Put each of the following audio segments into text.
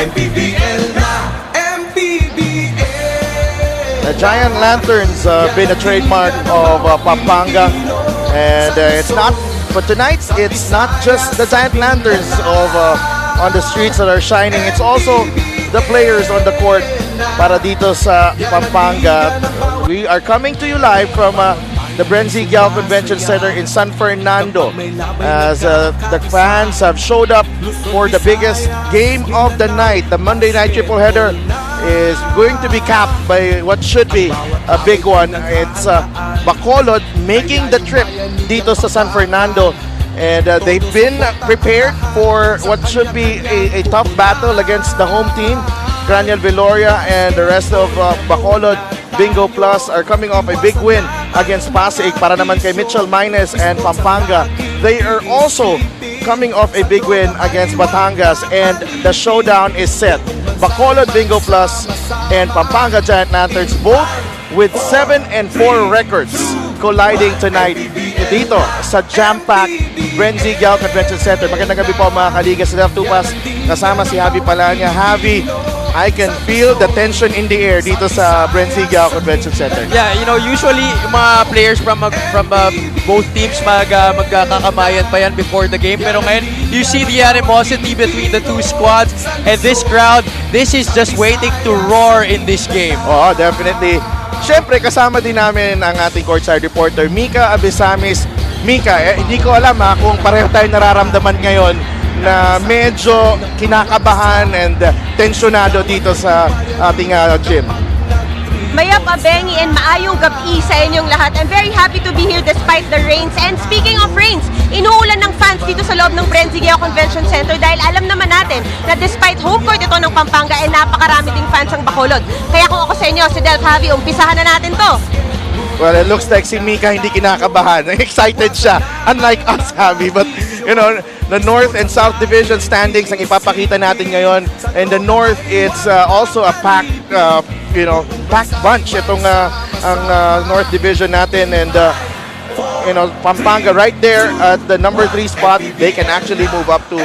Mpbl na, Mpbl. The Giant Lanterns been a trademark of Pampanga, and it's not. But tonight, it's not just the Giant Lanterns of on the streets that are shining. It's also the players on the court para dito sa Pampanga. We are coming to you live from the Brenzy Gal Convention Center in San Fernando, as the fans have showed up for the biggest game of the night. The Monday night triple header is going to be capped by what should be a big one. It's Bacolod making the trip dito sa San Fernando, and they've been prepared for what should be a tough battle against the home team. Mpbl Bacolod and the rest of Bacolod Bingo Plus are coming off a big win against Pasig para naman kay Mitchell Mines and Pampanga. They are also coming off a big win against Batangas, and the showdown is set. Bacolod Bingo Plus and Pampanga Giant Lanterns, both with 7-4 records, colliding tonight dito sa jam-packed Brenzy Gal Convention Center. Magandang gabi po mga kaliga sa Left Tupas. Kasama si Javi Palanya. Javi, I can feel the tension in the air dito sa Brenzy Gal Convention Center. Yeah, you know, usually mga players from both teams magkakamayan pa yan before the game. Pero ngayon, you see the animosity between the two squads, and this crowd, this is just waiting to roar in this game. Oh, definitely. Siyempre, kasama din namin ang ating courtside reporter, Mika Abesamis. Mika, hindi ko alam kung pareho tayo nararamdaman ngayon na medyo kinakabahan and tensyonado dito sa ating gym. Mayap Abengi and maayong gabi sa inyong lahat. I'm very happy to be here despite the rains. And speaking of rains, inuulan ng fans dito sa loob ng Brenzy Gal Convention Center dahil alam naman natin na despite home court ito ng Pampanga, napakarami ding fans ang Bacolod. Kaya kung ako sa inyo, si Del Javi, umpisahan na natin to. Well, it looks like si Mika hindi kinakabahan. Excited siya, unlike us, Javi. But, you know, the North and South Division standings ang ipapakita natin ngayon. And the North, it's also a packed, packed bunch itong ang North Division natin. And, Pampanga right there at the number 3 spot. They can actually move up to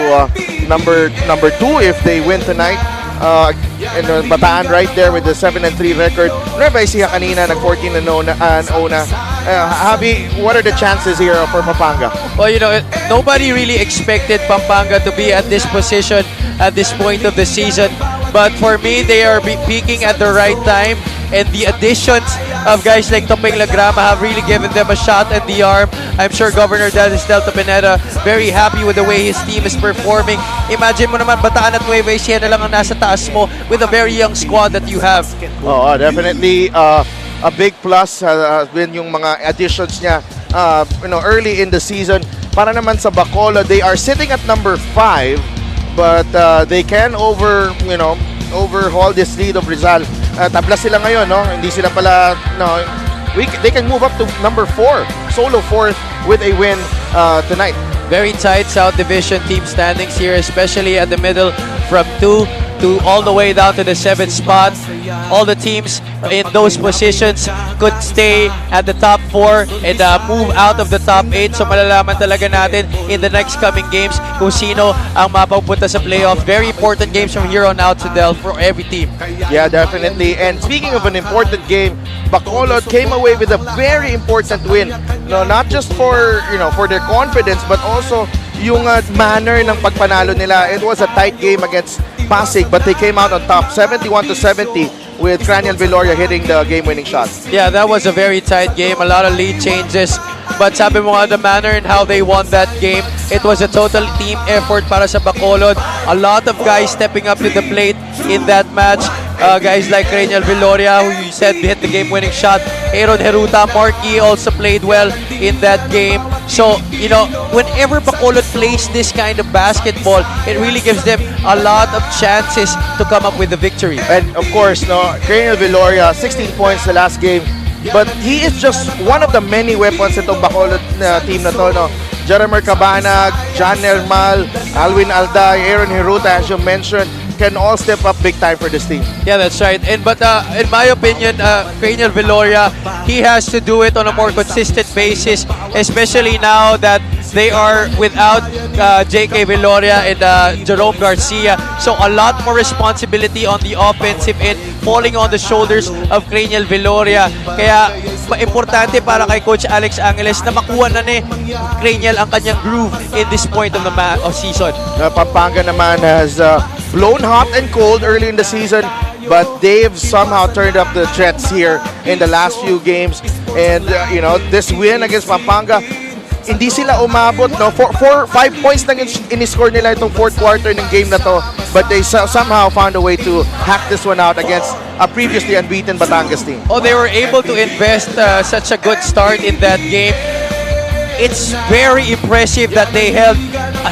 number 2 if they win tonight. And Bataan right there with the 7-3 record. Nueva Ecija kanina nag-14-0 na. Javi, what are the chances here for Pampanga? Well, you know, nobody really expected Pampanga to be at this position at this point of the season. But for me, they are peaking at the right time. And the additions of guys like Topeng Lagrama have really given them a shot at the arm. I'm sure Governor Dennis Delta Pineda very happy with the way his team is performing. Imagine mo naman, Bataan at Nueva Ecija na lang ang nasa taas mo with a very young squad that you have. Oh, definitely a big plus has been yung mga additions niya early in the season. Para naman sa Bacolod, they are sitting at number 5, but they can overhaul this lead of Rizal. Tabla sila ngayon, no? Hindi sila pala, they can move up to number 4, solo 4th with a win tonight. Very tight South Division team standings here, especially at the middle from 2 to all the way down to the 7th spot. All the teams in those positions could stay at the top 4 and move out of the top 8. So malalaman talaga natin in the next coming games kung sino ang mapapunta sa playoff. Very important games from here on out to Del for every team. Yeah, definitely. And speaking of an important game, Bacolod came away with a very important win. No, not just for for their confidence, but also yung manner ng pagpanalo nila. It was a tight game against Pasig, but they came out on top, 71-70, with Mpbl Bacolod hitting the game-winning shot. Yeah, that was a very tight game. A lot of lead changes. But sabi mo nga, the manner and how they won that game, it was a total team effort para sa Bacolod. A lot of guys stepping up to the plate in that match. Guys like Mpbl Bacolod, who you said hit the game-winning shot. Aaron Heruta, Marky also played well in that game. So, whenever Bacolod plays this kind of basketball, it really gives them a lot of chances to come up with the victory. And of course, Mpbl Bacolod, 16 points the last game. But he is just one of the many weapons itong Bacolod team na to. Jeremy Cabanag, John Nermal, Alwin Alday, Aaron Heruta, as you mentioned, can all step up big time for this team. Yeah, that's right. But in my opinion, Mpbl Bacolod, he has to do it on a more consistent basis, especially now that they are without J.K. Viloria and Jerome Garcia. So a lot more responsibility on the offensive end, falling on the shoulders of Craniel Viloria. Kaya importante para kay Coach Alex Angeles na makuha na ni Craniel ang kanyang groove in this point of the season. Pampanga naman has blown hot and cold early in the season, but they've somehow turned up the threats here in the last few games. And you know, this win against Pampanga, hindi sila umabot, no? 5 points lang in-score nila itong fourth quarter ng game na to, but they somehow found a way to hack this one out against a previously unbeaten Batangas team. Oh, they were able to invest such a good start in that game. It's very impressive that they held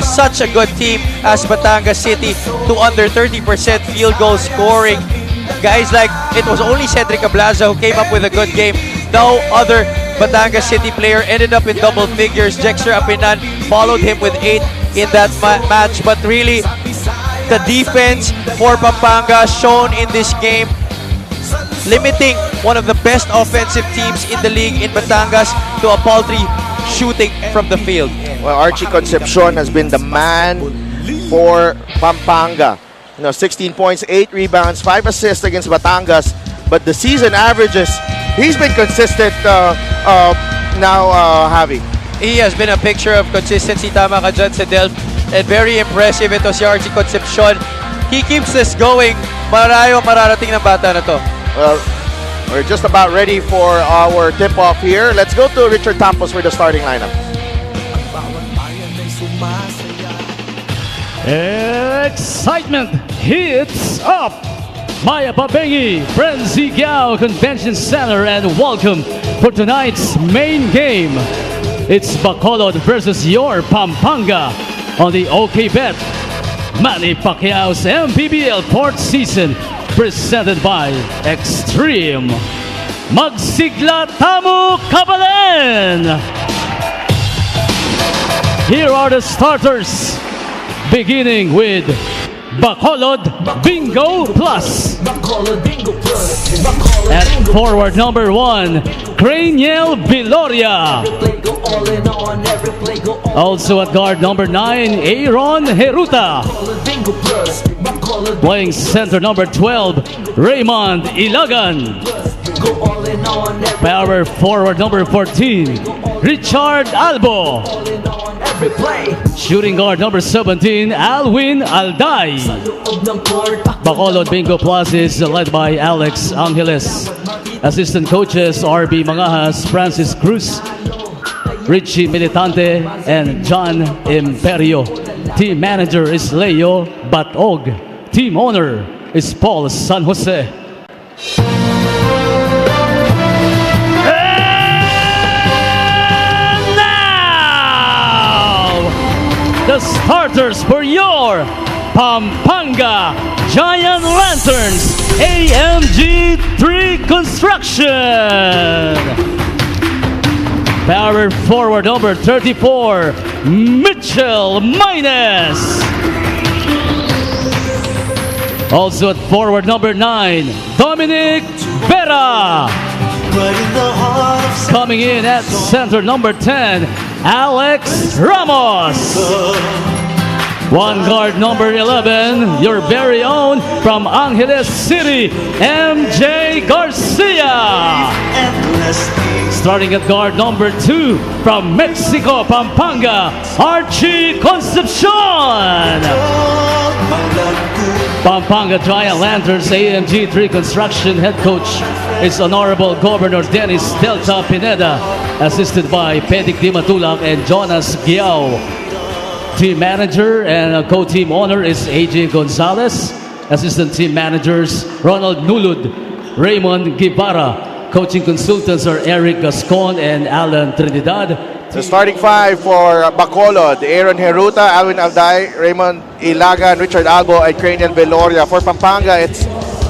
such a good team as Batangas City to under 30% field goal scoring. Guys like, it was only Cedric Ablaza who came up with a good game. No other Batangas City player ended up in double figures. Jexter Apinan followed him with 8 in that match. But really, the defense for Pampanga shown in this game, limiting one of the best offensive teams in the league in Batangas to a paltry shooting from the field. Well, Archie Concepcion has been the man for Pampanga. You know, 16 points, 8 rebounds, 5 assists against Batangas. But the season averages, he's been consistent now, Javi. He has been a picture of consistency. Tama ka dyan sa Delph. And very impressive ito si Archie Concepcion. He keeps this going. Marayo mararating ng bata na to. Well, we're just about ready for our tip-off here. Let's go to Richard Campos for the starting lineup. Excitement hits up! Maya Pabengi, Brenzigao Convention Center, and welcome for tonight's main game. It's Bacolod versus your Pampanga on the OK Bet. Manny Pacquiao's Mpbl fourth season, presented by Extreme. Magsigla Tamu Kabalen! Here are the starters, beginning with Bacolod Bingo Plus. At forward number 1, Craniel Viloria. Also at guard number 9, Aaron Heruta. Playing center number 12, Raymond Ilagan. Power forward number 14, Richard Albo. Shooting guard number 17, Alwin Alday. Bacolod Bingo Plus is led by Alex Angeles. Assistant coaches RB Mangajas, Francis Cruz, Richie Militante, and John Imperio. Team manager is Leo Batog. Team owner is Paul San Jose. The starters for your Pampanga Giant Lanterns AMG 3 Construction. Power forward number 34, Mitchell Maynes. Also at forward number 9, Dominic Vera. Coming in at center number 10, Alex Ramos. One guard number 11, your very own from Angeles City, MJ Garcia. Starting at guard number 2 from Mexico, Pampanga, Archie Concepcion. Pampanga Giant Lanterns AMG 3 Construction head coach is Honorable Governor Dennis Delta Pineda, assisted by Pedic Di Matulak and Jonas Giao. Team manager and co-team owner is AJ Gonzalez. Assistant team managers Ronald Nulud, Raymond Guevara. Coaching consultants are Eric Gascon and Alan Trinidad. The starting 5 for Bacolod, Aaron Heruta, Alwin Alday, Raymond Ilagan, Richard Albo, and Craniel Viloria. For Pampanga, it's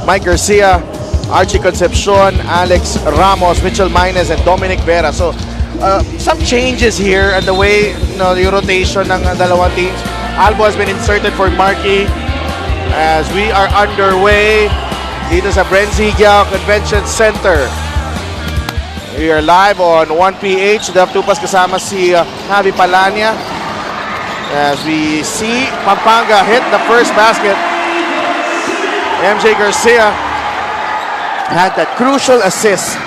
Mike Garcia, Archie Concepcion, Alex Ramos, Mitchell Maynes, and Dominic Vera. So, some changes here and the way, you know, the rotation ng dalawang teams. Albo has been inserted for Markey as we are underway dito sa Brenzigao Convention Center. We are live on 1PH. Def Tupas kasama si Javi Palania. As we see Pampanga hit the first basket. MJ Garcia had that crucial assist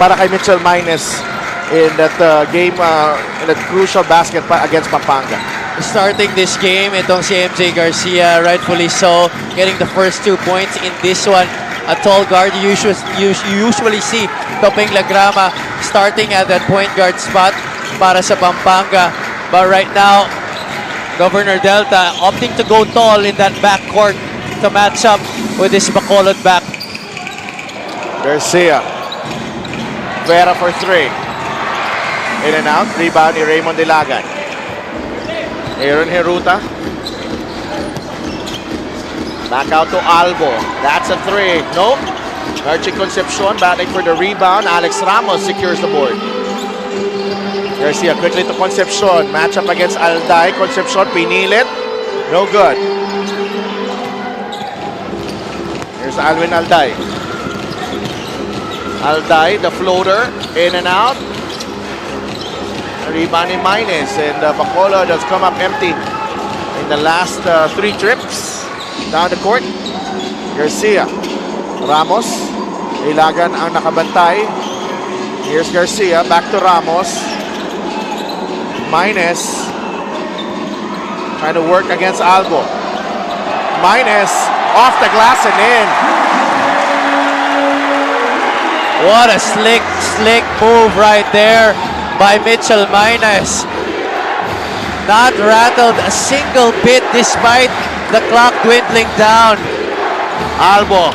para kay Mitchell Maynes in that game, in that crucial basket against Pampanga. Starting this game, itong si MJ Garcia, rightfully so, getting the first 2 points in this one. A tall guard, you usually see Topeng Lagrama starting at that point guard spot para sa Pampanga. But right now, Governor Delta opting to go tall in that backcourt to match up with this Bacolod back. Garcia. Vera for 3. In and out. Rebound ni Raymond Dilagan. Aaron Heruta. Back out to Albo. That's a 3. Nope. Archie Concepcion batting for the rebound. Alex Ramos secures the board. Garcia quickly to Concepcion. Match up against Alday. Concepcion pinilit. No good. Here's Alwin Alday. Alday, the floater. In and out. Rebound in Maynes. And Bacolod has come up empty in the last 3 trips. Down the court. Garcia. Ramos. Ilagan ang nakabantay. Here's Garcia. Back to Ramos. Maynes. Trying to work against Albo. Maynes. Off the glass and in. What a slick move right there by Mitchell Maynes. Not rattled a single bit despite the clock dwindling down. Albo.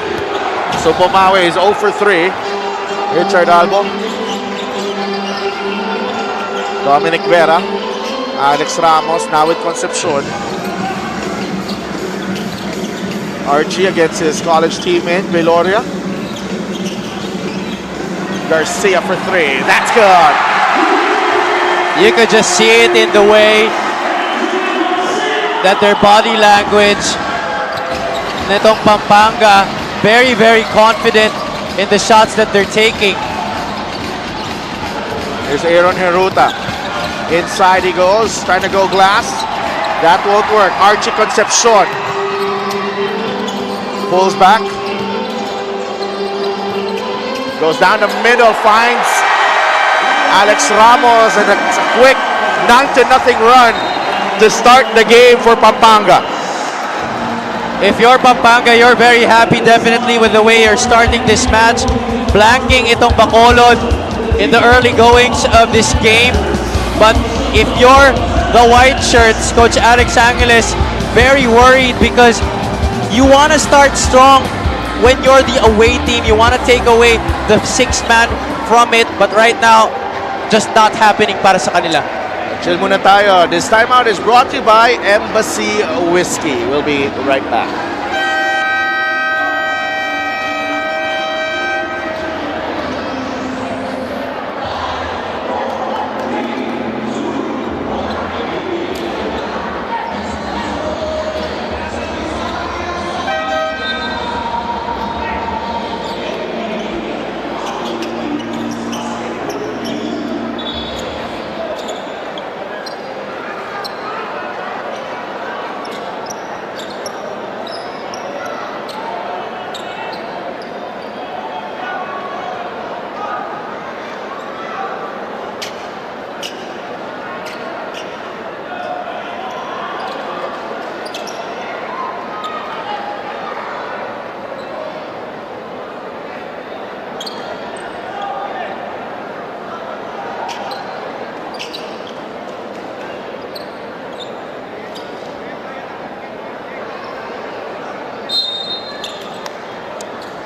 So Bumawi is 0 for 3. Richard Albo. Dominic Vera. Alex Ramos now with Concepcion. Archie against his college teammate, Veloria. Garcia for 3. That's good. You could just see it in the way that their body language nitong Pampanga, very, very confident in the shots that they're taking. Here's Aaron Heruta. Inside he goes, trying to go glass. That won't work. Archie Concepcion. Pulls back. Goes down the middle, finds Alex Ramos, and a quick 9-0 run to start the game for Pampanga. If you're Pampanga, you're very happy definitely with the way you're starting this match. Blanking itong Bacolod in the early goings of this game. But if you're the white shirts, Coach Alex Angeles, very worried because you want to start strong when you're the away team. You want to take away the 6th man from it. But right now, just not happening para sa kanila. Chill muna tayo. This timeout is brought to you by Embassy Whiskey. We'll be right back.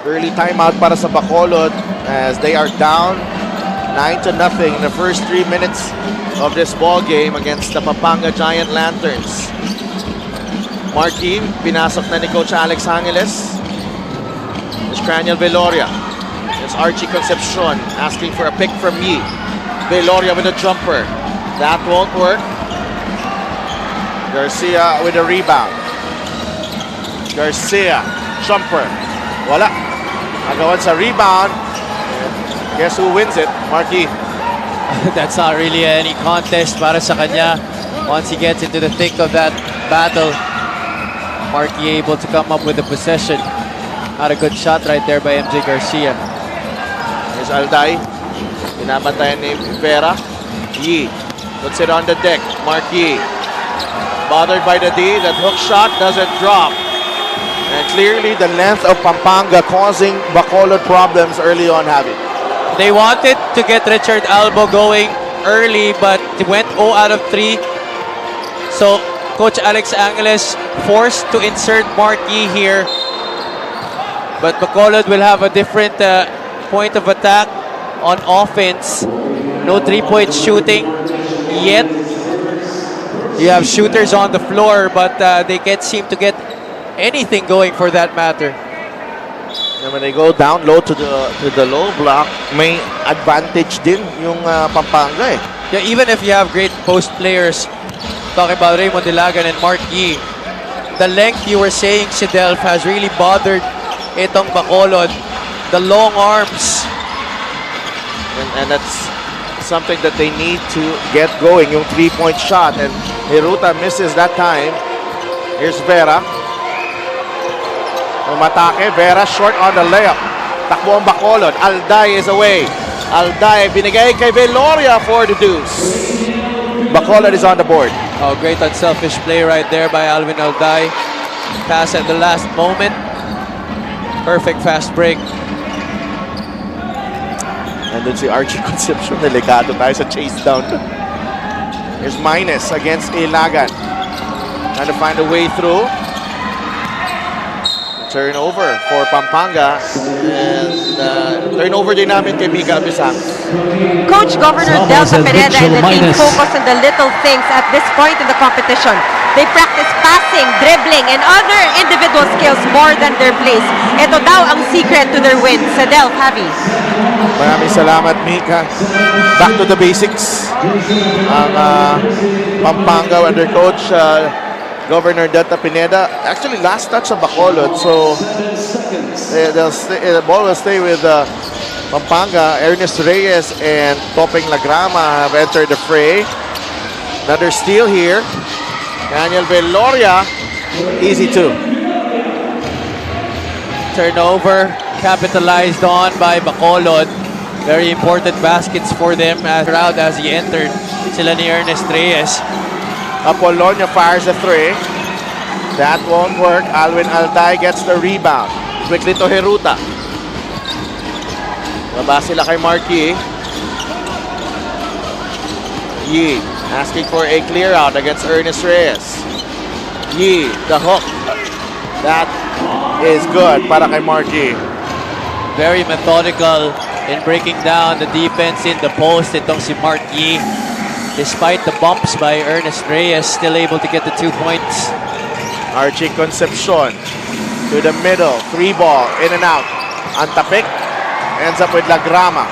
Early timeout para sa Bacolod as they are down 9-0 in the first 3 minutes of this ball game against the Pampanga Giant Lanterns. Marquis, pinasok na ni Coach Alex Angeles. There's Craniel Veloria. There's Archie Concepcion asking for a pick from Yi. Veloria with a jumper. That won't work. Garcia with a rebound. Garcia, jumper. Wala. Agawan sa rebound. Guess who wins it? Marquis. That's not really any contest para sa kanya. Once he gets into the thick of that battle, Marquis able to come up with the possession. Not a good shot right there by MJ Garcia. Here's Alday. Binabantayan ni Vera. Yi puts it on the deck. Marquis. Bothered by the D. That hook shot doesn't drop. And clearly the length of Pampanga causing Bacolod problems early on, Javi. They wanted to get Richard Albo going early, but he went 0 out of 3. So Coach Alex Angeles forced to insert Marquis here. But Bacolod will have a different point of attack on offense. No three-point shooting yet. You have shooters on the floor, but they can't seem to get anything going for that matter. And when they go down low to the low block, may advantage din yung Pampanga eh. Yeah, even if you have great post players, talking about Raymond Dilagan and Mark Yee, the length you were saying, Sidelf, has really bothered itong Bacolod. The long arms. And that's something that they need to get going, yung three-point shot. And Hiruta misses that time. Here's Vera. Umatake, Vera short on the layup. Takbo ang Bacolod. Alday is away. Alday binigay kay Veloria for the deuce. Bacolod is on the board. Oh, great unselfish play right there by Alvin Alday. Pass at the last moment. Perfect fast break. And then si Archie Concepcion, delikado tayo sa chase down. Here's Minus against Ilagan. Trying to find a way through. Turnover for Pampanga. And turnover din namin kay Mika Abisang. Coach Governor Thomas Delta and Pineda and the Mitchell team minus. focus on the little things at this point in the competition. They practice passing, dribbling, and other individual skills more than their plays. Ito daw ang secret to their win. Sadel, Javi. Maraming salamat, Mika. Back to the basics. Ang Pampanga under coach Governor Delta Pineda. Actually, last touch sa Bacolod. So, the ball will stay with Pampanga. Ernest Reyes and Topeng Lagrama have entered the fray. Another steal here. Daniel Veloria, easy two. Turnover capitalized on by Bacolod. Very important baskets for them as he entered. Sila ni Ernest Reyes. Apolonio fires a three. That won't work. Alvin Alday gets the rebound. Quickly to Hiruta. Baba sila kay Marquis. Yi asking for a clear out against Ernest Reyes. Yi, the hook. That is good para kay Marquis. Very methodical in breaking down the defense in the post. Itong si Mark Yee, despite the bumps by Ernest Reyes, still able to get the 2 points. Archie Concepcion to the middle. Three ball, in and out. Antapik ends up with Lagrama.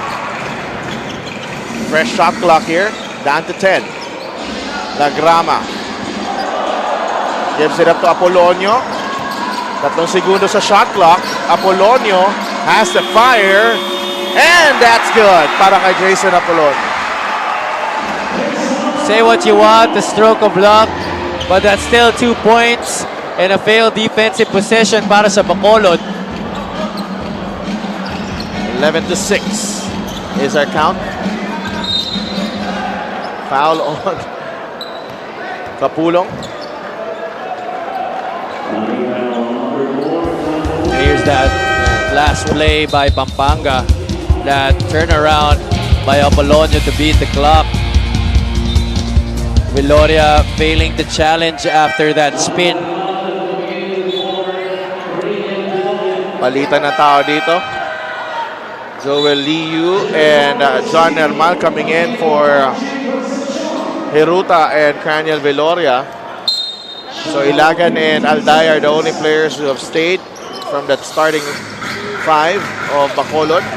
Fresh shot clock here, down to 10. Lagrama gives it up to Apolonio. 3 segundo sa shot clock. Apolonio has the fire. And that's good para kay Jason Apolonio. Say what you want, the stroke of luck, but that's still 2 points and a failed defensive possession para sa Bacolod. 11-6 is our count. Foul on Kapulong. Here's that last play by Pampanga. That turnaround by Apolonio to beat the clock. Veloria failing to challenge after that spin. Palitan na tao dito. Joel Liu and John Hermal coming in for Hiruta and Craniel Veloria. So Ilagan and Alday are the only players who have stayed from that starting 5 of Bacolod.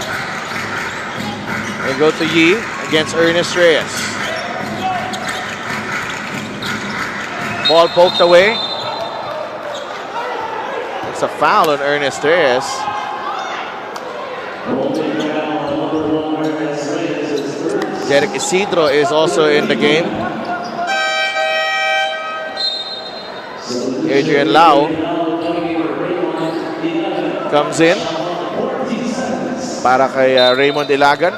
They go to Yi against Ernest Reyes. Ball poked away. It's a foul on Ernest Reyes. Derek Isidro is also in the game. Adrian Lau comes in para kay Raymond Ilagan.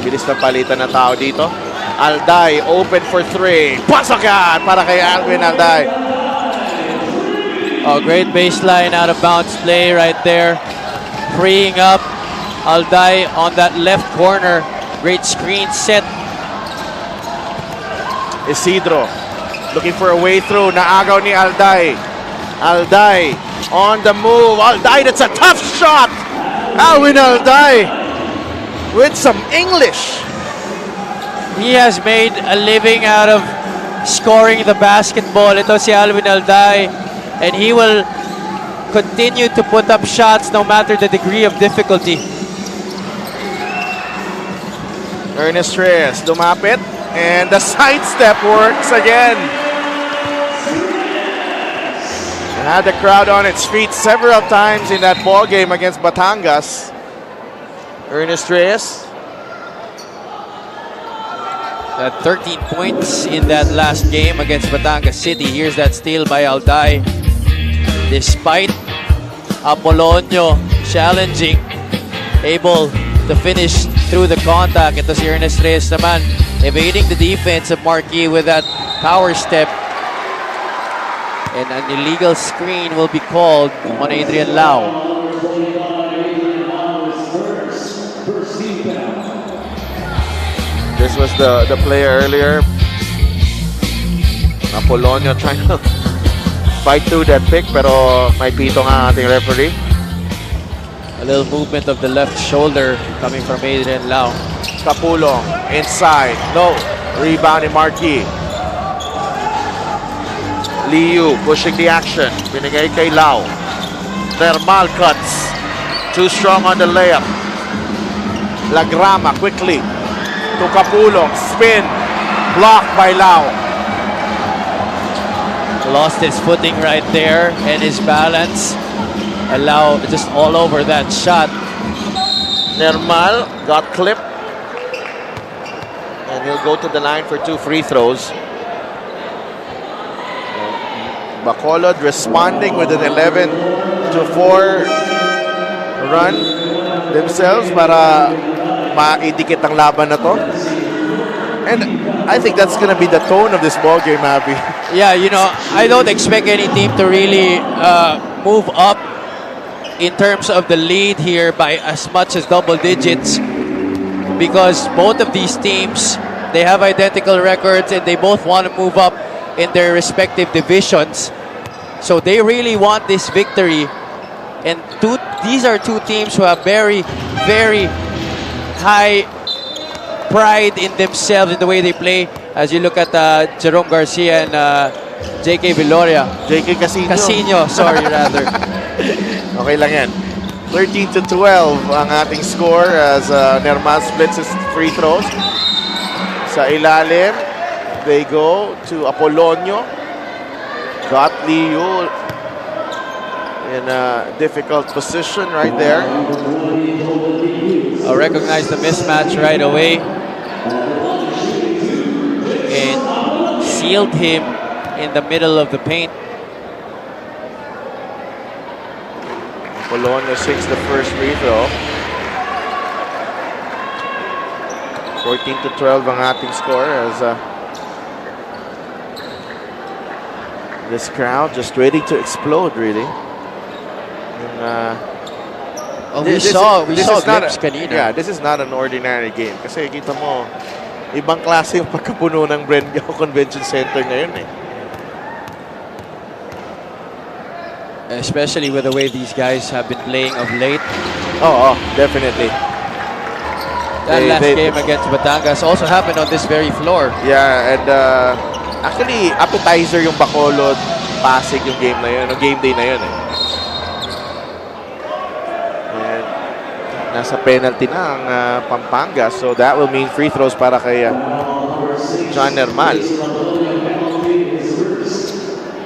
Bilis na palitan ng tao dito. Alday open for 3. Pasakan para kay Alvin Alday. Oh, great baseline out of bounds play right there. Freeing up Alday on that left corner. Great screen set. Isidro looking for a way through. Naagaw ni Alday. Alday on the move. Alday, that's a tough shot. Alvin Alday with some English. He has made a living out of scoring the basketball. Ito si Alvin Alday, and he will continue to put up shots no matter the degree of difficulty. Ernest Reyes dumapit, and the sidestep works again. Had the crowd on its feet several times in that ball game against Batangas. Ernest Reyes. Had 13 points in that last game against Batangas City. Here's that steal by Alday. Despite Apolonio challenging, able to finish through the contact. Ito si Ernest Reyes naman, evading the defense of Marquis with that power step. And an illegal screen will be called on Adrian Lau. This was the player earlier. Apolonio trying to fight through that pick, pero may pito nga ating referee. A little movement of the left shoulder coming from Adrian Lau. Capulong inside. No. Rebound ni Marquis. Liu pushing the action. Binigay kay Lau. Thermal cuts. Too strong on the layup. Lagrama quickly to Capulong. Spin. Blocked by Lau. Lost his footing right there and his balance. And Lau just all over that shot. Thermal got clipped. And he'll go to the line for 2 free throws. Bacolod responding with an 11-4 run themselves para maidikit ang laban na to. And I think that's gonna be the tone of this ball game, Abby. Yeah, you know, I don't expect any team to really move up in terms of the lead here by as much as double digits, because both of these teams, they have identical records and they both want to move up in their respective divisions. So they really want this victory. And these are two teams who have very, very high pride in themselves in the way they play. As you look at Jerome Garcia and J.K. Viloria. J.K. Casino. Casino, sorry rather. Okay lang yan. 13-12 ang ating score as Nermal splits his free throws. Sa ilalim, they go to Apolonio. Got Liu in a difficult position right there. Recognize the mismatch right away. And sealed him in the middle of the paint. Apolonio sinks the first free throw. 14-12 ang ating score as this crowd just ready to explode, really. And, we saw glimpse kanina. Yeah, this is not an ordinary game. Kasi kita mo, ibang klase yung pagkapuno ng Brengao Convention Center ngayon eh. Especially with the way these guys have been playing of late. Oh, definitely. That last game against Batangas also happened on this very floor. Yeah, and actually, appetizer yung Bacolod, Pasig yung game na yun, o game day na yun eh. And nasa penalty na ang Pampanga, so that will mean free throws para kay John Nermal.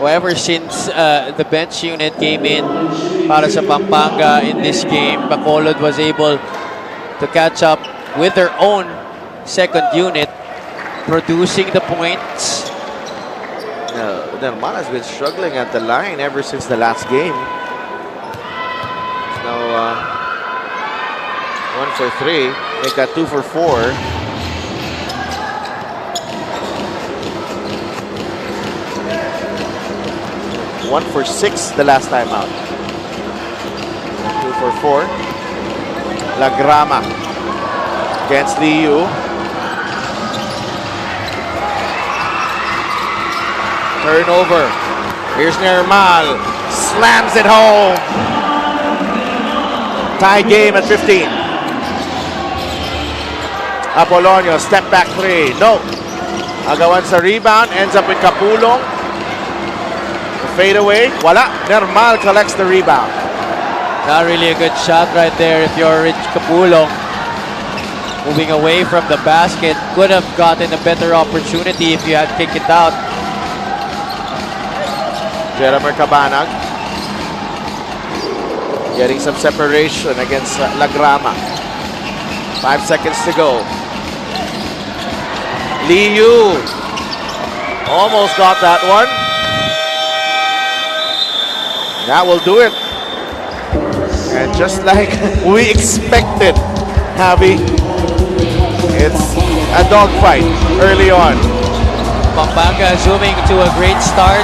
However, since the bench unit came in para sa Pampanga in this game, Bacolod was able to catch up with their own second unit, producing the points. Normal has been struggling at the line ever since the last game. Now, 1 for 3. Make that 2 for 4. One for 6 the last time out. 2 for 4. Lagrama against Liu. Turnover. Here's Normal. Slams it home. Tie game at 15. Apolonio, step back 3. No. Agawan sa rebound. Ends up with Kapulong. The fade away. Wala. Normal collects the rebound. Not really a good shot right there if you're Rich Kapulong. Moving away from the basket. Could have gotten a better opportunity if you had kicked it out. Jeremy Cabanag getting some separation against Lagrama. 5 seconds to go. Liu almost got that one. That will do it. And just like we expected, Javi, it's a dogfight early on. Pampanga zooming to a great start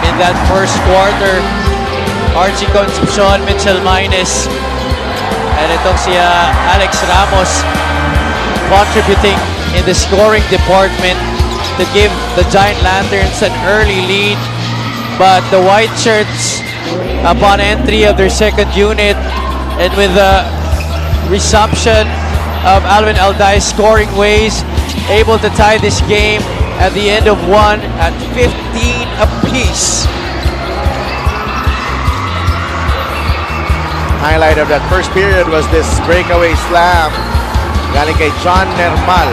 in that first quarter. Archie Concepcion, Mitchell Minus, and itong si Alex Ramos contributing in the scoring department to give the Giant Lanterns an early lead. But the White Shirts, upon entry of their second unit and with the resumption of Alvin Aldai's scoring ways, able to tie this game at the end of one at 15 apiece. Highlight of that first period was this breakaway slam galing kay John Normal.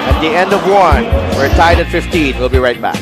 At the end of one, we're tied at 15. We'll be right back.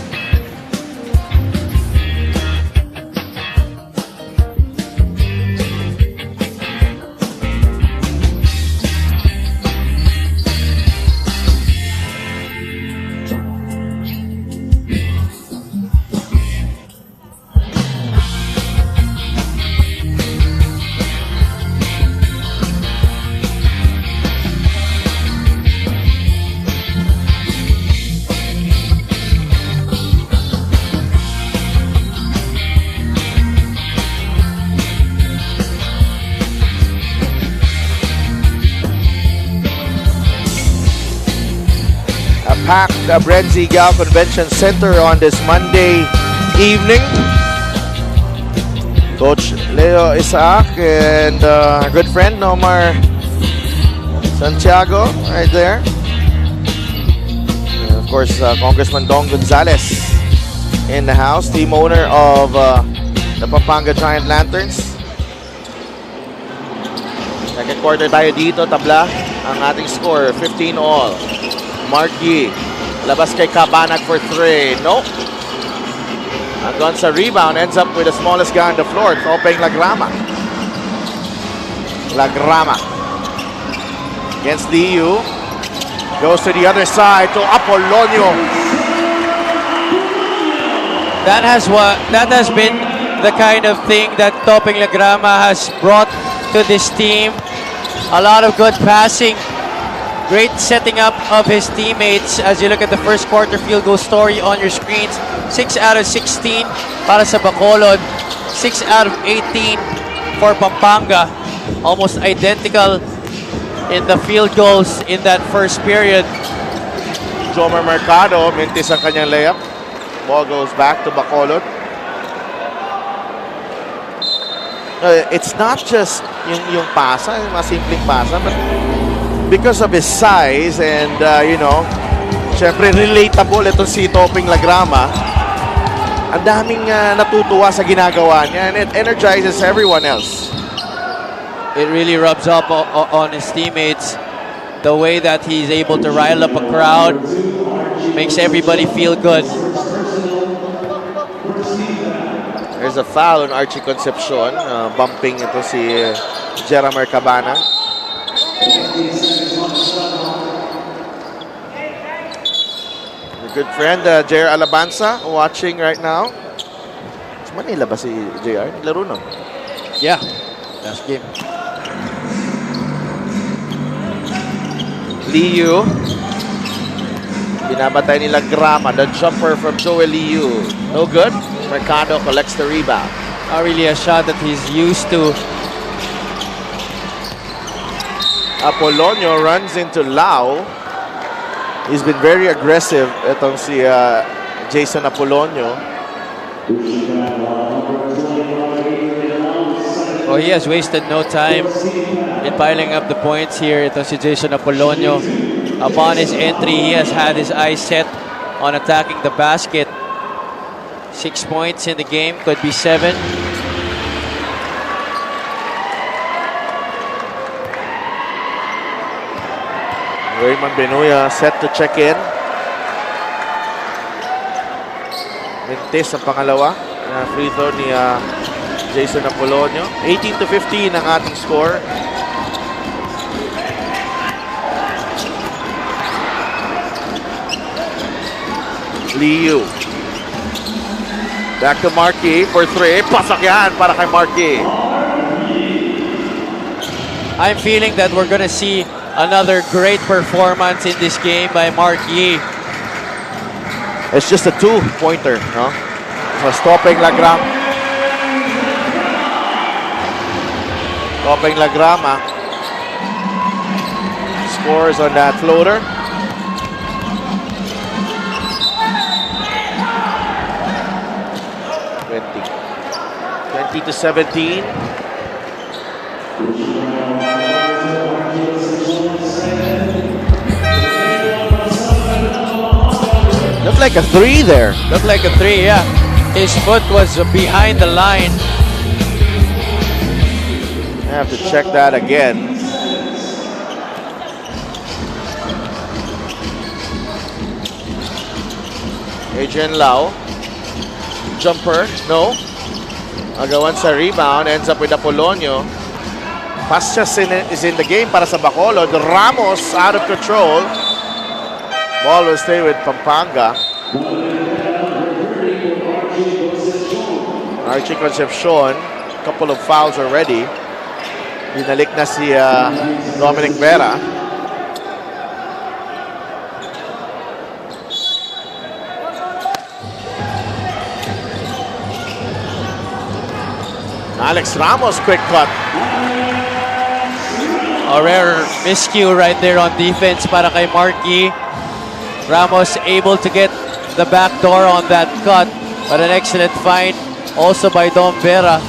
Packed Brenzigal Convention Center on this Monday evening. Coach Leo Isaac and our good friend Omar Santiago right there. And of course, Congressman Don Gonzales in the house, team owner of the Pampanga Giant Lanterns. Second quarter tayo dito, tabla ang ating score, 15 all. Mark Yee, labas kay Cabanag for 3. No. Hanggang sa rebound, ends up with the smallest guy on the floor, Topeng Lagrama. Lagrama against Liu. Goes to the other side to Apolonio. That has been the kind of thing that Topeng Lagrama has brought to this team. A lot of good passing. Great setting up of his teammates. As you look at the first quarter field goal story on your screens, 6 out of 16 para sa Bacolod, 6 out of 18 for Pampanga. Almost identical in the field goals in that first period. Jomer Mercado, mintis ang kanyang layup. Ball goes back to Bacolod. It's not just yung pasa, yung mga simpleng pasa, but because of his size and, you know, syempre relatable itong si Topeng Lagrama. Ang daming natutuwa sa ginagawa niya and it energizes everyone else. It really rubs up on his teammates. The way that he's able to rile up a crowd makes everybody feel good. There's There's a foul on Archie Concepcion. Bumping ito si Jeramer Cabana. Your good friend, JR Alabanza, watching right now. Sa Manila ba si JR? Laro no? Yeah, last game. Liu. Binabatay nila Grama. The jumper from Joel Liu. No good. Mercado collects the rebound. Not really a shot that he's used to. Apolonio runs into Lau. He's been very aggressive. Itong si Jason Apolonio. Oh, he has wasted no time in piling up the points here. Itong si Jason Apolonio. Upon his entry, he has had his eyes set on attacking the basket. 6 points in the game, could be 7. Raymond Benuya set to check in. Mintis ang pangalawa. Free throw ni Jason Apolonio. 18-15 ang ating score. Liu. Back to Markey for 3. Pasak yan para kay Markey. I'm feeling that we're gonna see another great performance in this game by Mark Yee. It's just a 2-pointer, no? So stopping Lagrama. Stopping Lagrama. Scores on that floater. To 17. Looked like a 3 there. Looked like a 3, yeah. His foot was behind the line. I have to check that again. Adrian Lau. Jumper, no. Agawan sa rebound, ends up with Apolonio. Pastas is in the game para sa Bacolod. Ramos out of control. Ball will stay with Pampanga. Archie Concepcion, couple of fouls already. Binalik na si Dominic Vera. Alex Ramos, quick cut. A rare miscue right there on defense para kay Markey. Ramos able to get the back door on that cut, but an excellent find also by Dom Vera.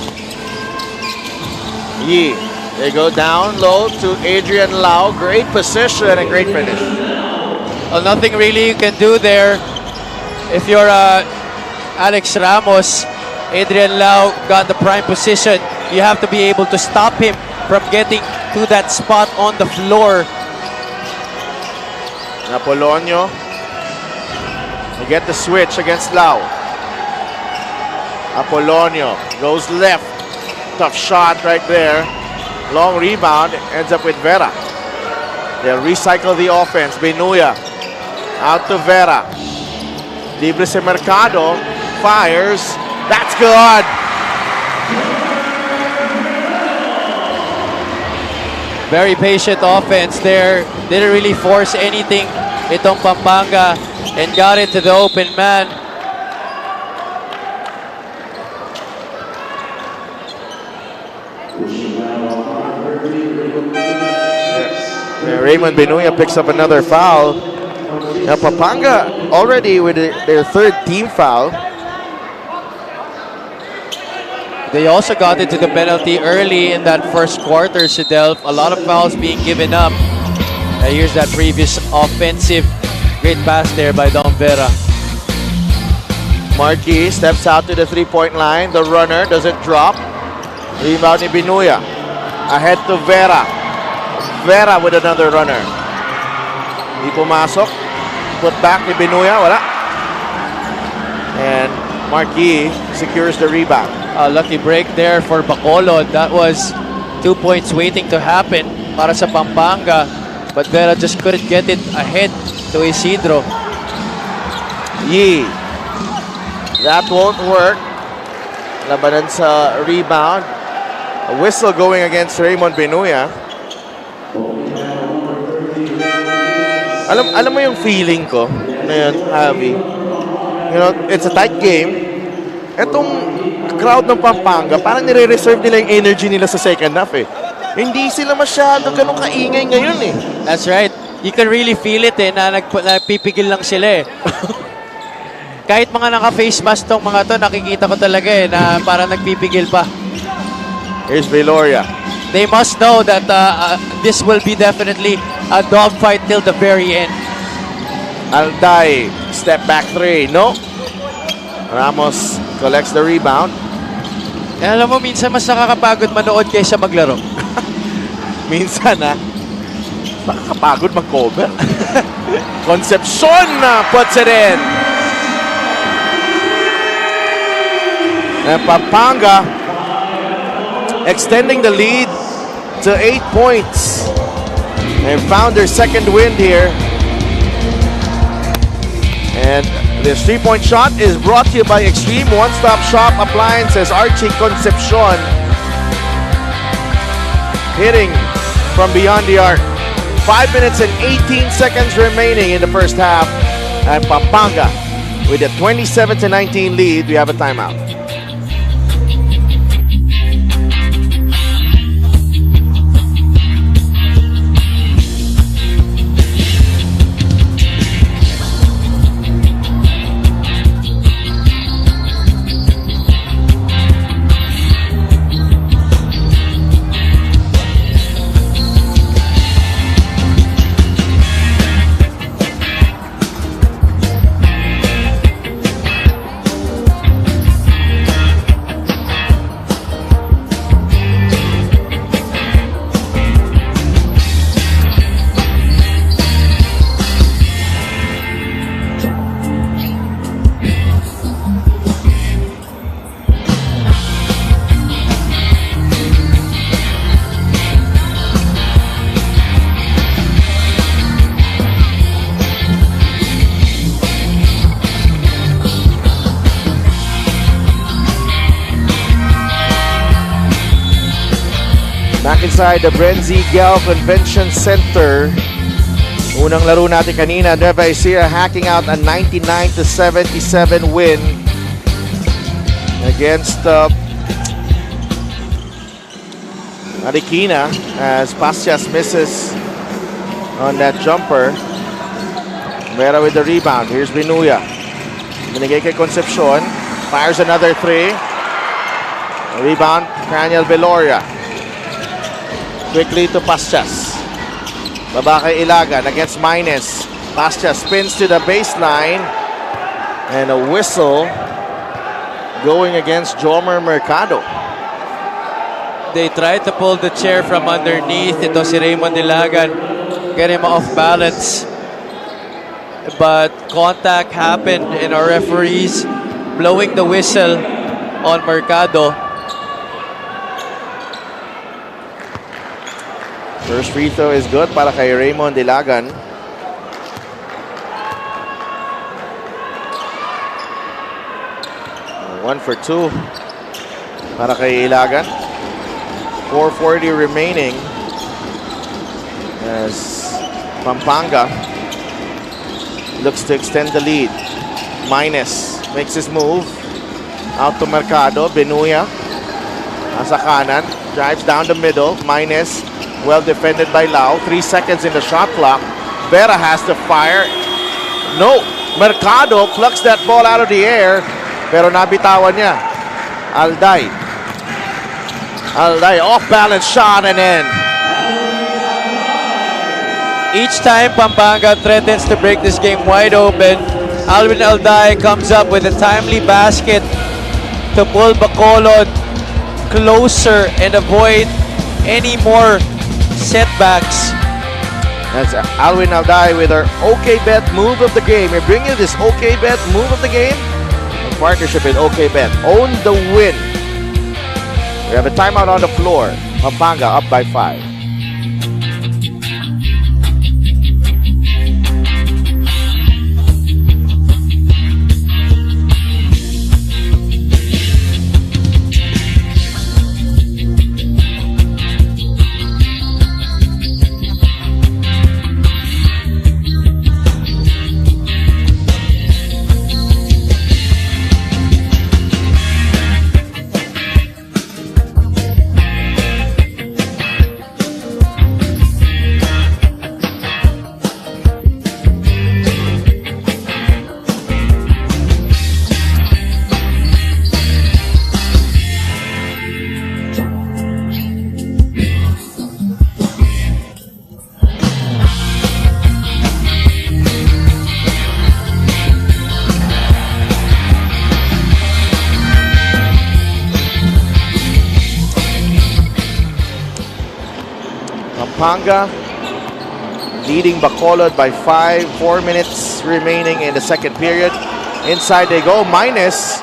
Yee. They go down low to Adrian Lau. Great position and great finish. Well, nothing really you can do there if you're Alex Ramos. Adrian Lau got the prime position. You have to be able to stop him from getting to that spot on the floor. Apolonio. They get the switch against Lau. Apolonio goes left. Tough shot right there. Long rebound. Ends up with Vera. They'll recycle the offense. Benuya. Out to Vera. Libre si Mercado. Fires. That's good. Very patient offense there. Didn't really force anything itong Pampanga and got it to the open man. Raymond Benuya picks up another foul. Now Pampanga already with their third team foul. They also got into the penalty early in that first quarter, Sidelf. A lot of fouls being given up. Here's that previous offensive great pass there by Dom Vera. Markey steps out to the three-point line. The runner doesn't drop. Rebound ni Benuya. Ahead to Vera. Vera with another runner. Di pumasok. Put back ni Benuya. Wala. And Markey secures the rebound. A lucky break there for Bacolod. That was 2 points waiting to happen para sa Pampanga. But Vera just couldn't get it ahead to Isidro. Yee. That won't work. Labanan sa rebound. A whistle going against Raymond Benuya. Alam mo yung feeling ko ngayon, Javi. You know, it's a tight game. Etong crowd ng Pampanga, parang nire-reserve nila yung energy nila sa second half eh. Hindi sila masyado ganun kaingay ngayon eh. That's right. You can really feel it na nagpipigil lang sila eh. Kahit mga naka-face mask tong mga to, nakikita ko talaga na parang nagpipigil pa. Here's Veloria. They must know that this will be definitely a dogfight till the very end. Alday, step back three. No. Ramos collects the rebound. Alam mo, minsan mas nakakapagod manood kaysa maglaro. Minsan nakakapagod mag-cover. Concepcion puts it in. And Pampanga extending the lead to 8 points. And found their second win here. And this three-point shot is brought to you by Extreme One-Stop Shop Appliances. Archie Concepcion hitting from beyond the arc. 5 minutes and 18 seconds remaining in the first half. And Pampanga with a 27-19 lead. We have a timeout. Back inside the Mpbl Convention Center. Unang laro natin kanina, Nueva Ecija hacking out a 99-77 win against Marikina as Pasias misses on that jumper. Vera with the rebound. Here's Benuya. Binigay kay Concepcion. Fires another three. Rebound, Daniel Veloria. Quickly to Pasias. Baba kay Ilagan against Mines. Pasias spins to the baseline. And a whistle going against Jomer Mercado. They tried to pull the chair from underneath. Ito si Raymond Ilagan. Get him off balance. But contact happened and our referees blowing the whistle on Mercado. First free throw is good para kay Raymond Ilagan. One for two para kay Ilagan. 4:40 remaining as Pampanga looks to extend the lead. Mines makes his move. Out to Mercado. Benuya. Nasa kanan. Drives down the middle. Mines well defended by Lau. 3 seconds in the shot clock. Vera has to fire. No. Mercado plucks that ball out of the air. Pero nabitawan niya. Alday. Alday off balance shot and in. Each time Pampanga threatens to break this game wide open, Alvin Alday comes up with a timely basket to pull Bacolod closer and avoid any more setbacks. That's Alvin Alday with our OK Bet move of the game. We bring you this OK Bet move of the game in partnership with OK Bet. Own the win We have a timeout on the floor. Pampanga up by 5. Pampanga leading Bacolod by 5. 4 minutes remaining in the second period. Inside they go. Minus.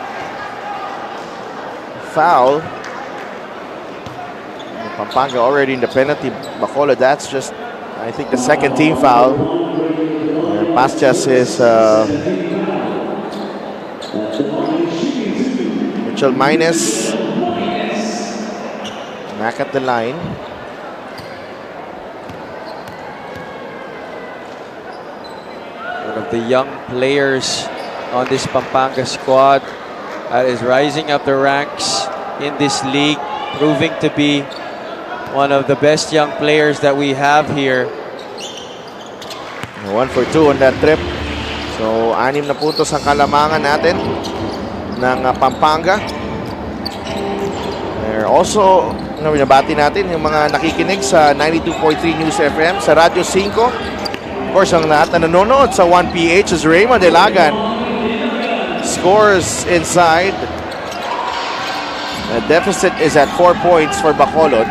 Foul. Pampanga already in the penalty. Bacolod, that's just, I think, the second team foul. And Pastas is Mitchell Minus. Back at the line. One of the young players on this Pampanga squad that is rising up the ranks in this league, proving to be one of the best young players that we have here. 1 for 2 on that trip. So, 6 na puntos ang kalamangan natin ng Pampanga. They're also, binabati natin yung mga nakikinig sa 92.3 News FM, sa Radyo 5. Of course, ang lahat na nanonood sa 1PH is Raymond Delagan. Scores inside. The deficit is at 4 points for Bacolod.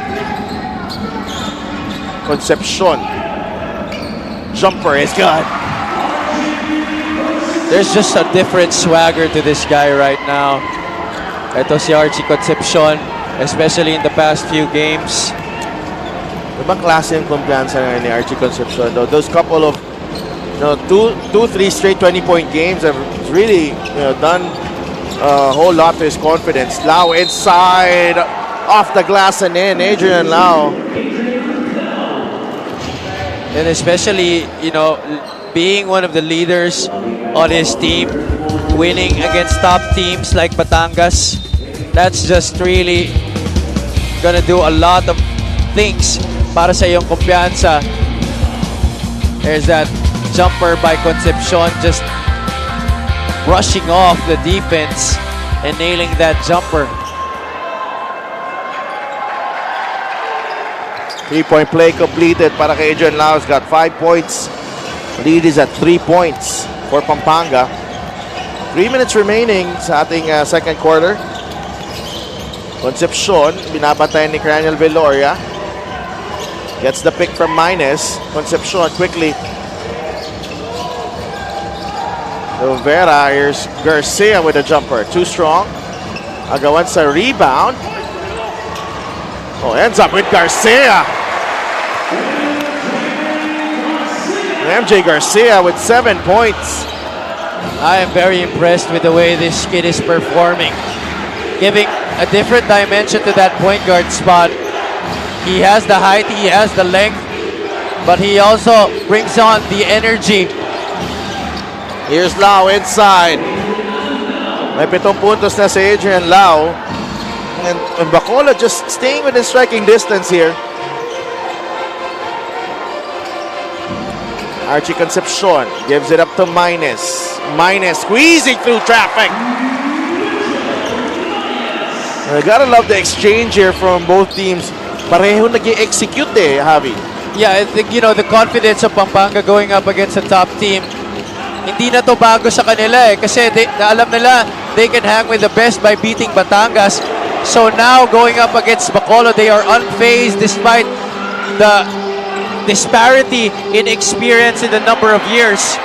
Concepcion. Jumper is good. There's just a different swagger to this guy right now. Ito si Archie Concepcion, especially in the past few games. Ibang klase yung kumpiyansa ni Archie Concepcion. Those couple of, 2-3 straight 20-point games have really, done a whole lot to his confidence. Lau inside, off the glass and in. Adrian Lau. And especially, being one of the leaders on his team, winning against top teams like Batangas, that's just really gonna do a lot of things para sa iyong kumpiyansa. There's that jumper by Concepcion, just brushing off the defense and nailing that jumper. 3-point play completed para kay Adrian Lau. He's got 5 points. Lead is at 3 points for Pampanga. 3 minutes remaining sa ating second quarter. Concepcion, binabatayan ni Craniel Veloria. Gets the pick from Minus. Concepcion quickly. Rivera, here's Garcia with a jumper. Too strong. Agawan sa rebound. Ends up with Garcia. MJ Garcia with 7 points. I am very impressed with the way this kid is performing, giving a different dimension to that point guard spot. He has the height, he has the length, but he also brings on the energy. Here's Lau inside. May 7 puntos na si Adrian Lau. And Bacolod just staying within striking distance here. Archie Concepcion gives it up to Minus. Minus squeezing through traffic. I gotta love the exchange here from both teams. Pareho nag-i-execute Javi. Yeah, I think, the confidence of Pampanga going up against a top team, hindi na to bago sa kanila kasi alam nila they can hang with the best by beating Batangas. So now going up against Bacolod, they are unfazed despite the disparity in experience in the number of years.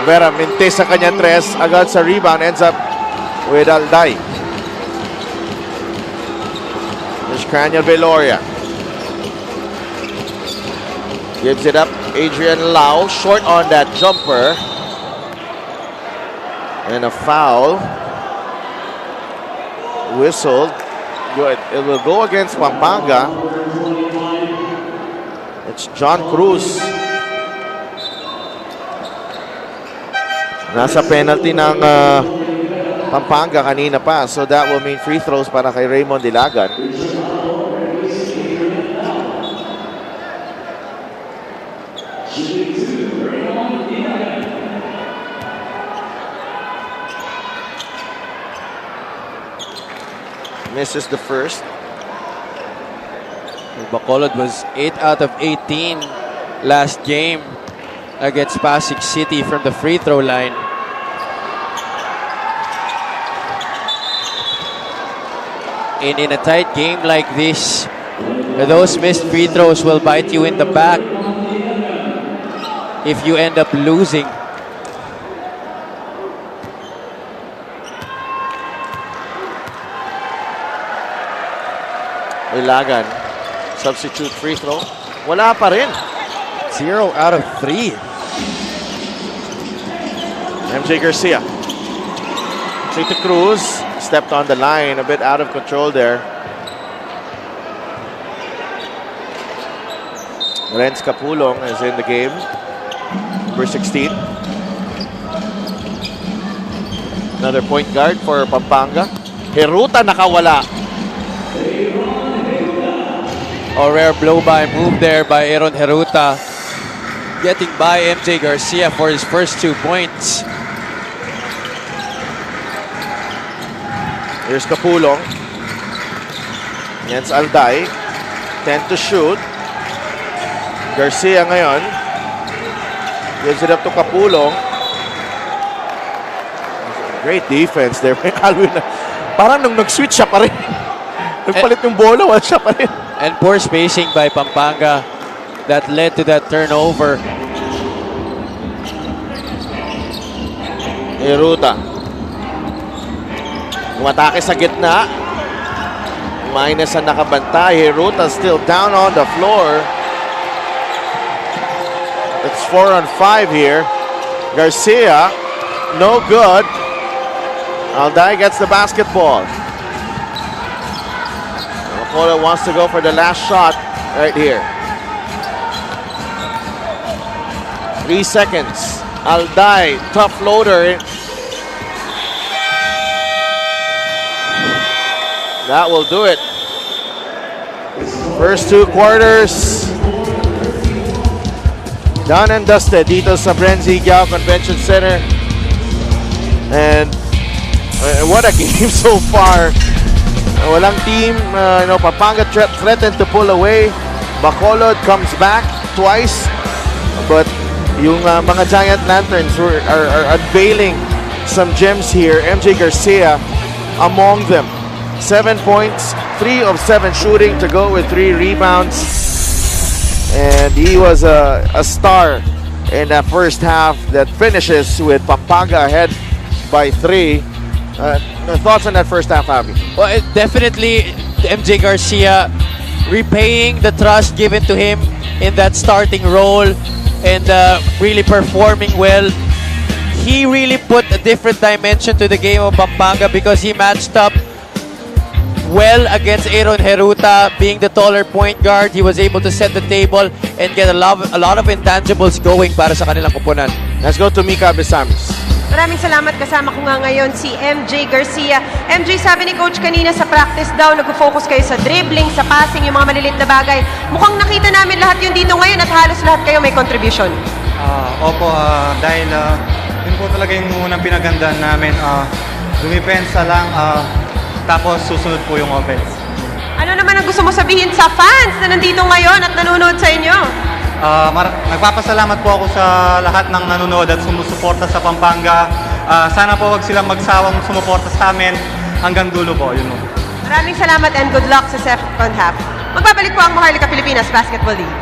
Vera mintes sa kanya tres, agad sa rebound, ends up with Alday. Craniel Veloria. Gives it up. Adrian Lau, short on that jumper. And a foul. Whistled. Good. It will go against Pampanga. It's John Cruz. Nasa penalty ng Pampanga kanina pa. So that will mean free throws para kay Raymond Dilagan. Misses the first. Bacolod was 8 out of 18 last game against Pasig City from the free throw line. And in a tight game like this, those missed free throws will bite you in the back if you end up losing. Ilagan, substitute free throw. Wala pa rin. 0 out of 3. MJ Garcia. Straight to Cruz. Stepped on the line. A bit out of control there. Renz Capulong is in the game. Number 16. Another point guard for Pampanga. Heruta nakawala. A rare blow-by move there by Aaron Heruta, getting by MJ Garcia for his first 2 points. Here's Capulong. Against Alday. 10 to shoot. Garcia ngayon. Gives it up to Capulong. Great defense there. Alvin, parang nung nag-switch siya pa rin. Nagpalit yung bola, wala siya pa rin. And poor spacing by Pampanga that led to that turnover. Heruta. Umatake sa gitna. Minus ang nakabantay. Heruta still down on the floor. It's 4 on 5 here. Garcia, no good. Alday gets the basketball. Bacolod wants to go for the last shot right here. 3 seconds. Alday, tough floater. That will do it. First 2 quarters done and dusted dito sa Brenzy Giao Convention Center. And what a game so far. Walang team, Pampanga threatened to pull away. Bacolod comes back twice. But yung mga Giant Lanterns are unveiling some gems here. MJ Garcia among them. 7 points, 3 of 7 shooting to go with 3 rebounds. And he was a star in that first half that finishes with Pampanga ahead by 3. Thoughts on that first half, Abby? Well, definitely MJ Garcia repaying the trust given to him in that starting role and really performing well. He really put a different dimension to the game of Pampanga because he matched up well against Aaron Heruta. Being the taller point guard, he was able to set the table and get a lot of intangibles going para sa kanilang kupunan. Let's go to Mika Besamis. Maraming salamat. Kasama ko nga ngayon si MJ Garcia. MJ, sabi ni Coach kanina sa practice daw, nag-focus kayo sa dribbling, sa passing, yung mga malilit na bagay. Mukhang nakita namin lahat yun dito ngayon at halos lahat kayo may contribution. Opo, dahil yun po talaga yung unang pinagandaan namin. Dumipensa lang, tapos susunod po yung offense. Ano naman ang gusto mo sabihin sa fans na nandito ngayon at nanonood sa inyo? Nagpapasalamat po ako sa lahat ng nanonood at sumusuporta sa Pampanga. Sana po wag silang magsawang sumuporta sa amin hanggang dulo po. Yun mo. Maraming salamat and good luck sa second half. Magbabalik po ang Maharlika Pilipinas Basketball League.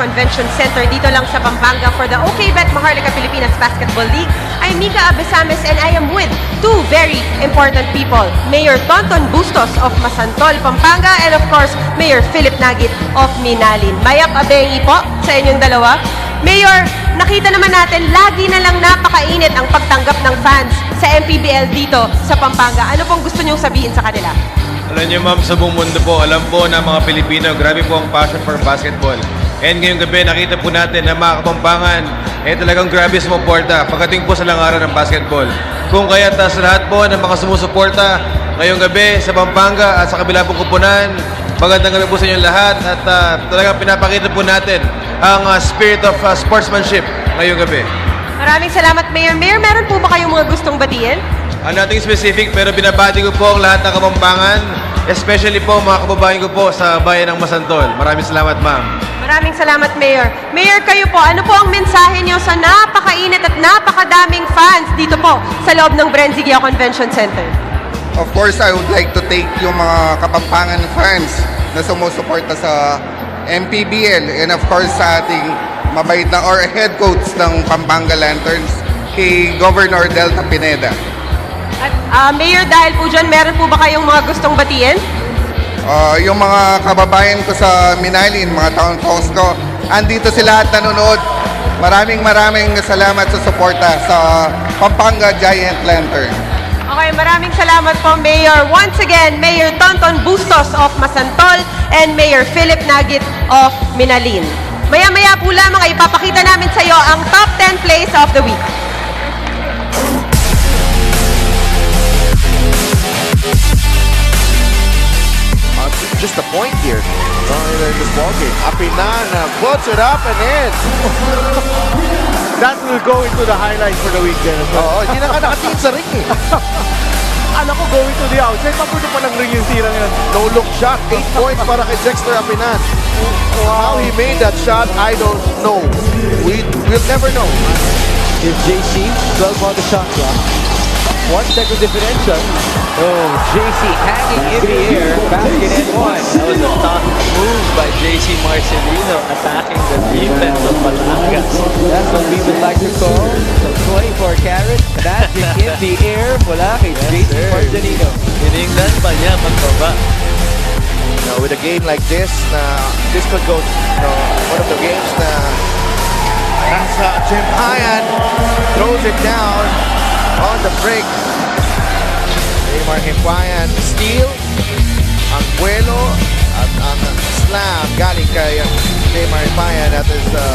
Convention Center dito lang sa Pampanga for the OKBet Maharlika Pilipinas Basketball League. I'm Mika Abesames and I am with two very important people. Mayor Tonton Bustos of Masantol, Pampanga, and of course, Mayor Philip Nagit of Minalin. Mayap abengi po sa inyong dalawa. Mayor, nakita naman natin, lagi na lang napakainit ang pagtanggap ng fans sa MPBL dito sa Pampanga. Ano pong gusto niyong sabihin sa kanila? Alam niyo ma'am, sa buong mundo po, alam po na mga Pilipino, grabe po ang passion for basketball. And ngayong gabi, nakita po natin na mga Kapampangan, talagang grabe sumuporta pagdating po sa langaran ng basketball. Kung kaya sa lahat po ng mga sumusuporta ngayong gabi sa Pampanga at sa kabila pong kupunan, magandang gabi po sa inyong lahat at talagang pinapakita po natin ang spirit of sportsmanship ngayong gabi. Maraming salamat, Mayor. Mayor, meron po ba kayong mga gustong batiin? Nothing specific pero binabati ko po ang lahat ng Kapampangan, especially po mga kababayan ko po sa bayan ng Masantol. Maraming salamat, ma'am. Maraming salamat, Mayor. Mayor, kayo po, ano po ang mensahe niyo sa napakainit at napakadaming fans dito po sa loob ng Brenziguia Convention Center? Of course, I would like to thank yung mga Kapampangan fans na sumusuporta sa MPBL and of course sa ating mabait na or head coach ng Pampanga Lanterns, kay Governor Delta Pineda. At Mayor, dahil po dyan, meron po ba kayong mga gustong batiin? Yung mga kababayan ko sa Minalin, mga town folks ko, andito sila at nanonood. Maraming salamat sa suporta sa Pampanga Giant Lantern. Okay, maraming salamat po, Mayor. Once again, Mayor Tonton Bustos of Masantol and Mayor Philip Nagit of Minalin. Maya-maya po lamang ay ipapakita namin sa iyo ang top 10 plays of the week. Just a point here. In this ball game. Apinan puts it up and in. That will go into the highlight for the weekend as well. Oo, hindi na ka nakatingin sa ring eh. Alam ko, going to the outside, mabuti pa lang ring yung tirang yan. No look shot, 8 points para kay Dexter Apinan. How he made that shot, I don't know. We'll never know. Is JC 12 on the shot clock. 1 second differential. Oh, JC hanging in the air. Basket and one. That was a tough move by JC Marcelino attacking the defense of Batangas. That's what we would like to call the 24 carat magic in the air mula kay JC Marcelino. Tinignan pa niya pagbaba. With a game like this, this could go, one of the games na Jim Hyan throws it down on the break. Neymar Himpayan steal, ang buelo at ang slam galing kay Neymar Himpayan. That is the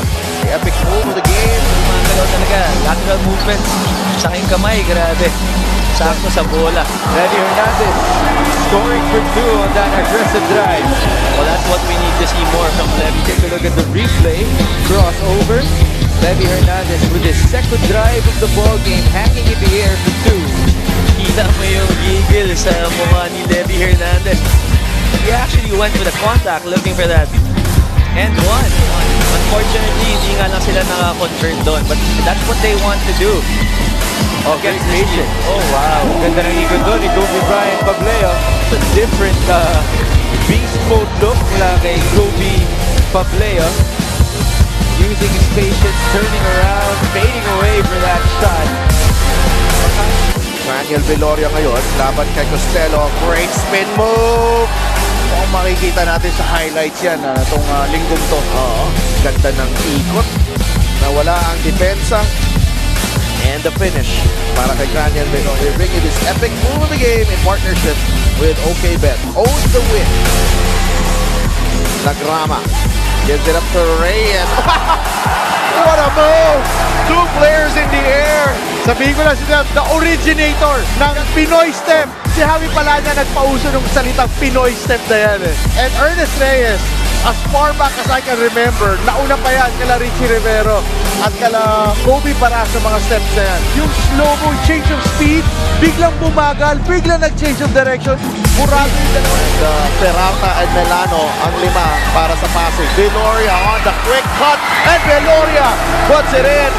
epic move of the game. Magalaw talaga. Lateral movement. Sa aking kamay, grabe. Sakto sa bola. Levy Hernandez scoring for 2 on that aggressive drive. Well, that's what we need to see more from Levy. Take a look at the replay. Crossover. Levy Hernandez with his second drive of the ball game, hanging in the air for 2. Kita mo yung gigil sa mukha ni Levy Hernandez. He actually went for the contact looking for that and one. Unfortunately, hindi nga lang sila naka-convert doon. But that's what they want to do. Okay, patient. Oh, wow. Ganda ng ikot doon ni Kobe Bryant Pableo. It's a different beast mode look mula kay Kobe Pableo. Using his patience, turning around, fading away for that shot. Manuel Veloria ngayon, laban kay Costello. Great spin move! Kung makikita natin sa highlights yan, itong linggong to. Ganda ng ikot. Nawala ang depensa. And the finish para kay Manuel Veloria. We're bringing this epic move of the game in partnership with OKBet. Owns the win. Lagrama gives it up to Ray and what a move! 2 players in the air. Sabihin ko lang sila, the originator ng Pinoy step. Si Javi Palanya nagpauso ng salitang Pinoy step na yan eh. And Ernest Reyes, as far back as I can remember, nauna pa yan kala Richie Rivero at kala Kobe para sa mga steps na yan. Yung slow-mo, change of speed, biglang bumagal, biglang nag-change of direction. Murado yung dalawa. And Peralta and Melano ang 5 para sa passing. Veloria on the quick cut and Veloria puts it in.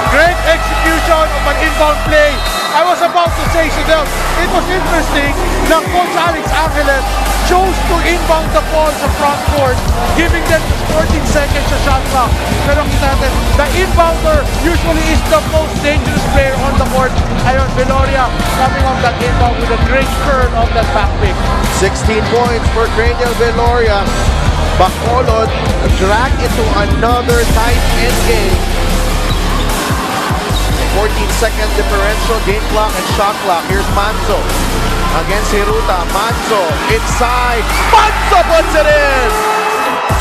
Great execution of an inbound play. I was about to say, Sidel, it was interesting na Coach Alex Angeles chose to inbound the ball sa front court, giving them 14 seconds sa shot clock. Pero kita natin, the inbounder usually is the most dangerous player on the court. Ayun, Veloria coming off that inbound with a great curl of that back pick. 16 points for Cranial Veloria. Bacolod drag into another tight end game. 14-second differential, game clock and shot clock. Here's Manzo against Hiruta. Manzo inside. Manzo puts it in!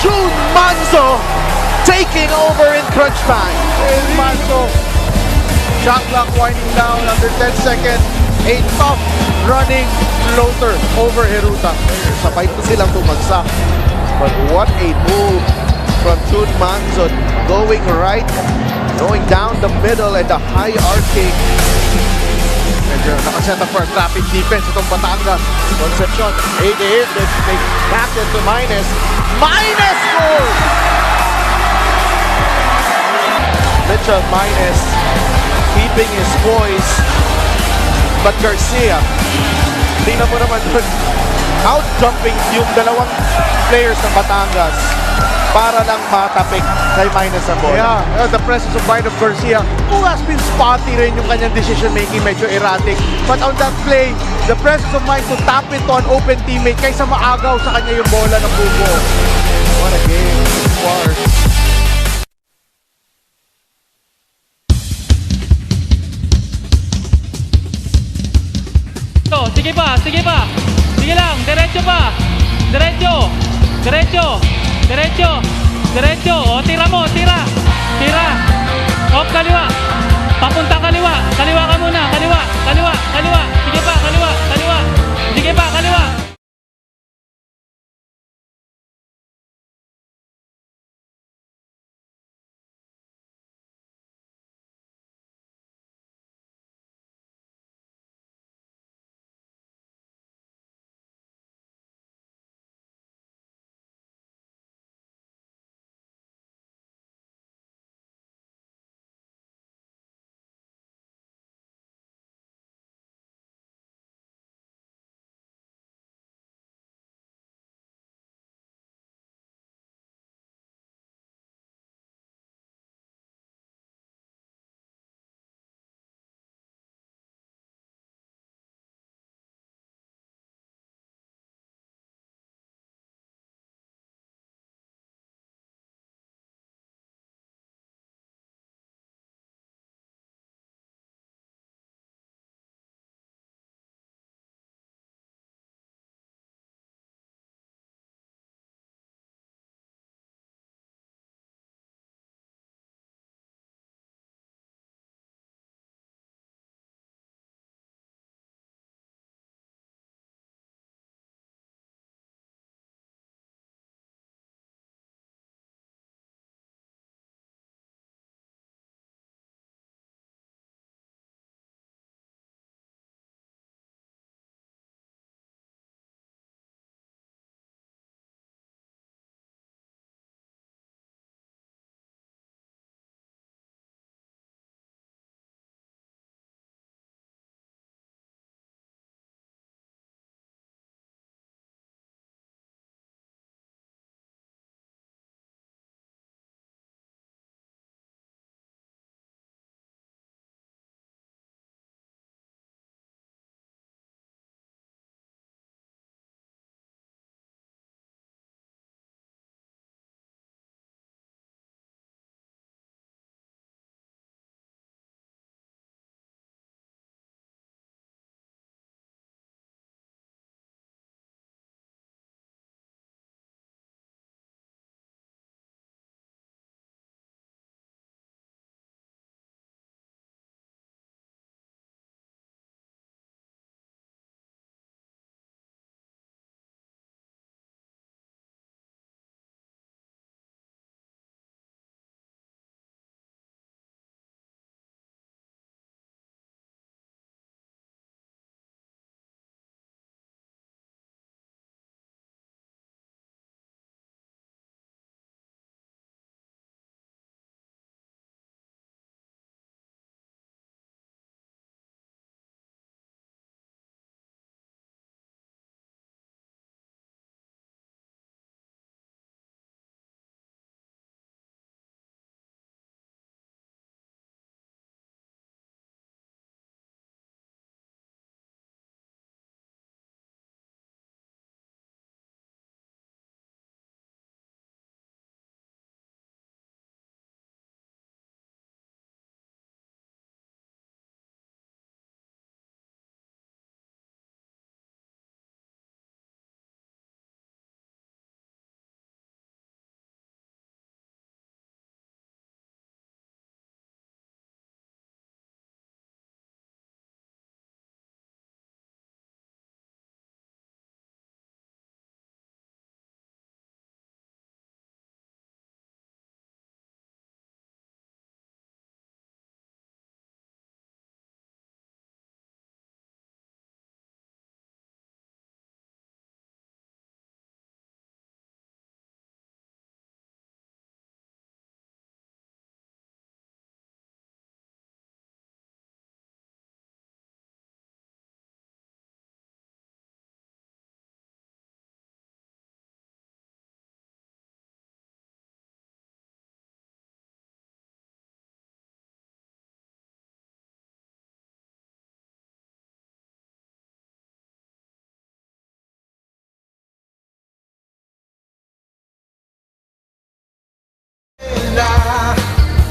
June Manzo taking over in crunch time. Here's Manso. Shot clock winding down under 10 seconds. A tough running floater over Hiruta. Sabay pa silang tumagsak. But what a move from June Manzo, going right, going down the middle and the high arcing. Medyo nakaset up for a traffic defense itong Batangas. Concepcion, 8 hit, they backed it to minus. Minus goal! Mitchell minus, keeping his poise. But Garcia, tingnan mo naman doon, out-jumping yung dalawang players ng Batangas para lang matapik kay minus ang bola. Yeah, the presence of Biden Garcia, who has been spotty rin yung kanyang decision making, medyo erratic. But on that play, the presence of mind to tap it to an open teammate kaysa maagaw sa kanya yung bola ng bubo. What a game so far. Sige pa, sige pa. Sige lang, diretso pa. Diretso. Diretso. Diretso. Diretso. O, tira mo, tira. Tira. Off, kaliwa. Papunta kaliwa. Kaliwa ka muna. Kaliwa. Kaliwa. Kaliwa. Sige pa, kaliwa. Kaliwa. Sige pa, kaliwa.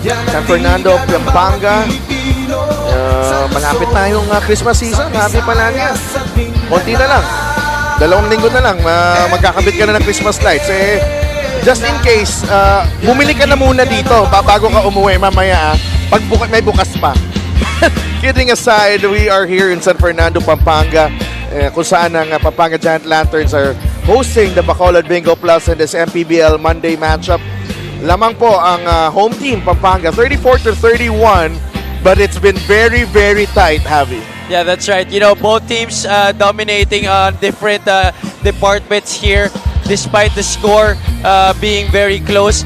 San Fernando, Pampanga. Malapit na yung Christmas season. Happy pala niya. Konti na lang. 2 linggo na lang. Magkakabit ka na ng Christmas lights. Just in case, bumili ka na muna dito bago ka umuwi mamaya. Pag may bukas pa. Kidding aside, we are here in San Fernando, Pampanga. Kung saan ang Pampanga Giant Lanterns are hosting the Bacolod Bingo Plus in this Mpbl Monday matchup. Lamang po ang home team, Pampanga, 34-31. But it's been very, very tight, Javi. Yeah, that's right. You know, both teams dominating on different departments here, despite the score being very close.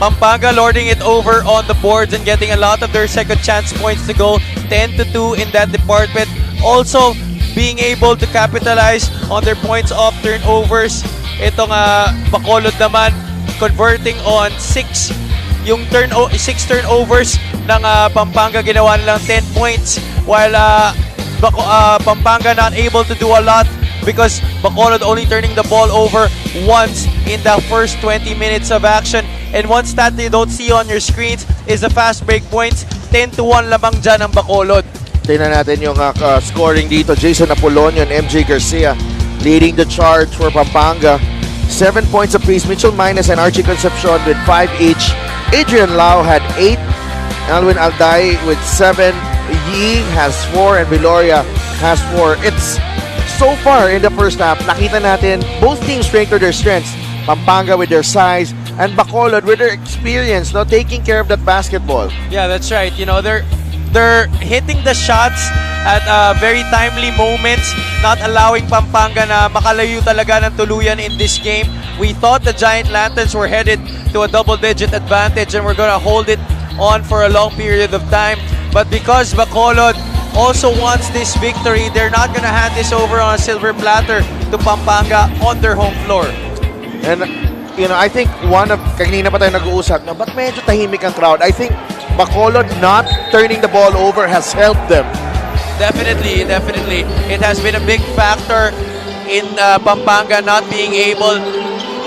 Pampanga lording it over on the boards and getting a lot of their second chance points to go, 10-2 in that department. Also, being able to capitalize on their points off turnovers. Itong Bacolod naman, converting on 6 turnovers ng Pampanga, ginawa nilang 10 points, while Pampanga not able to do a lot because Bacolod only turning the ball over once in the first 20 minutes of action. And one stat you don't see on your screens is the fast break points. 10-1 lamang dyan ang Bacolod. Tingnan natin yung scoring dito. Jason Apolonio and MJ Garcia leading the charge for Pampanga. 7 points apiece. Mitchell Minus and Archie Concepcion with 5 each. Adrian Lau had 8. Alwin Alday with 7. Yi has 4 and Viloria has 4. It's so far in the first half, nakita natin both teams strengthen their strengths. Pampanga with their size and Bacolod with their experience, no, taking care of that basketball. Yeah, that's right. You know, they're hitting the shots at very timely moments, not allowing Pampanga na makalayo talaga ng tuluyan in this game. We thought the Giant Lanterns were headed to a double-digit advantage and we're gonna hold it on for a long period of time. But because Bacolod also wants this victory, they're not gonna hand this over on a silver platter to Pampanga on their home floor. And, you know, I think kanina pa tayo nag-uusap na ba't medyo tahimik ang crowd. I think Bacolod not turning the ball over has helped them. Definitely. It has been a big factor in Pampanga not being able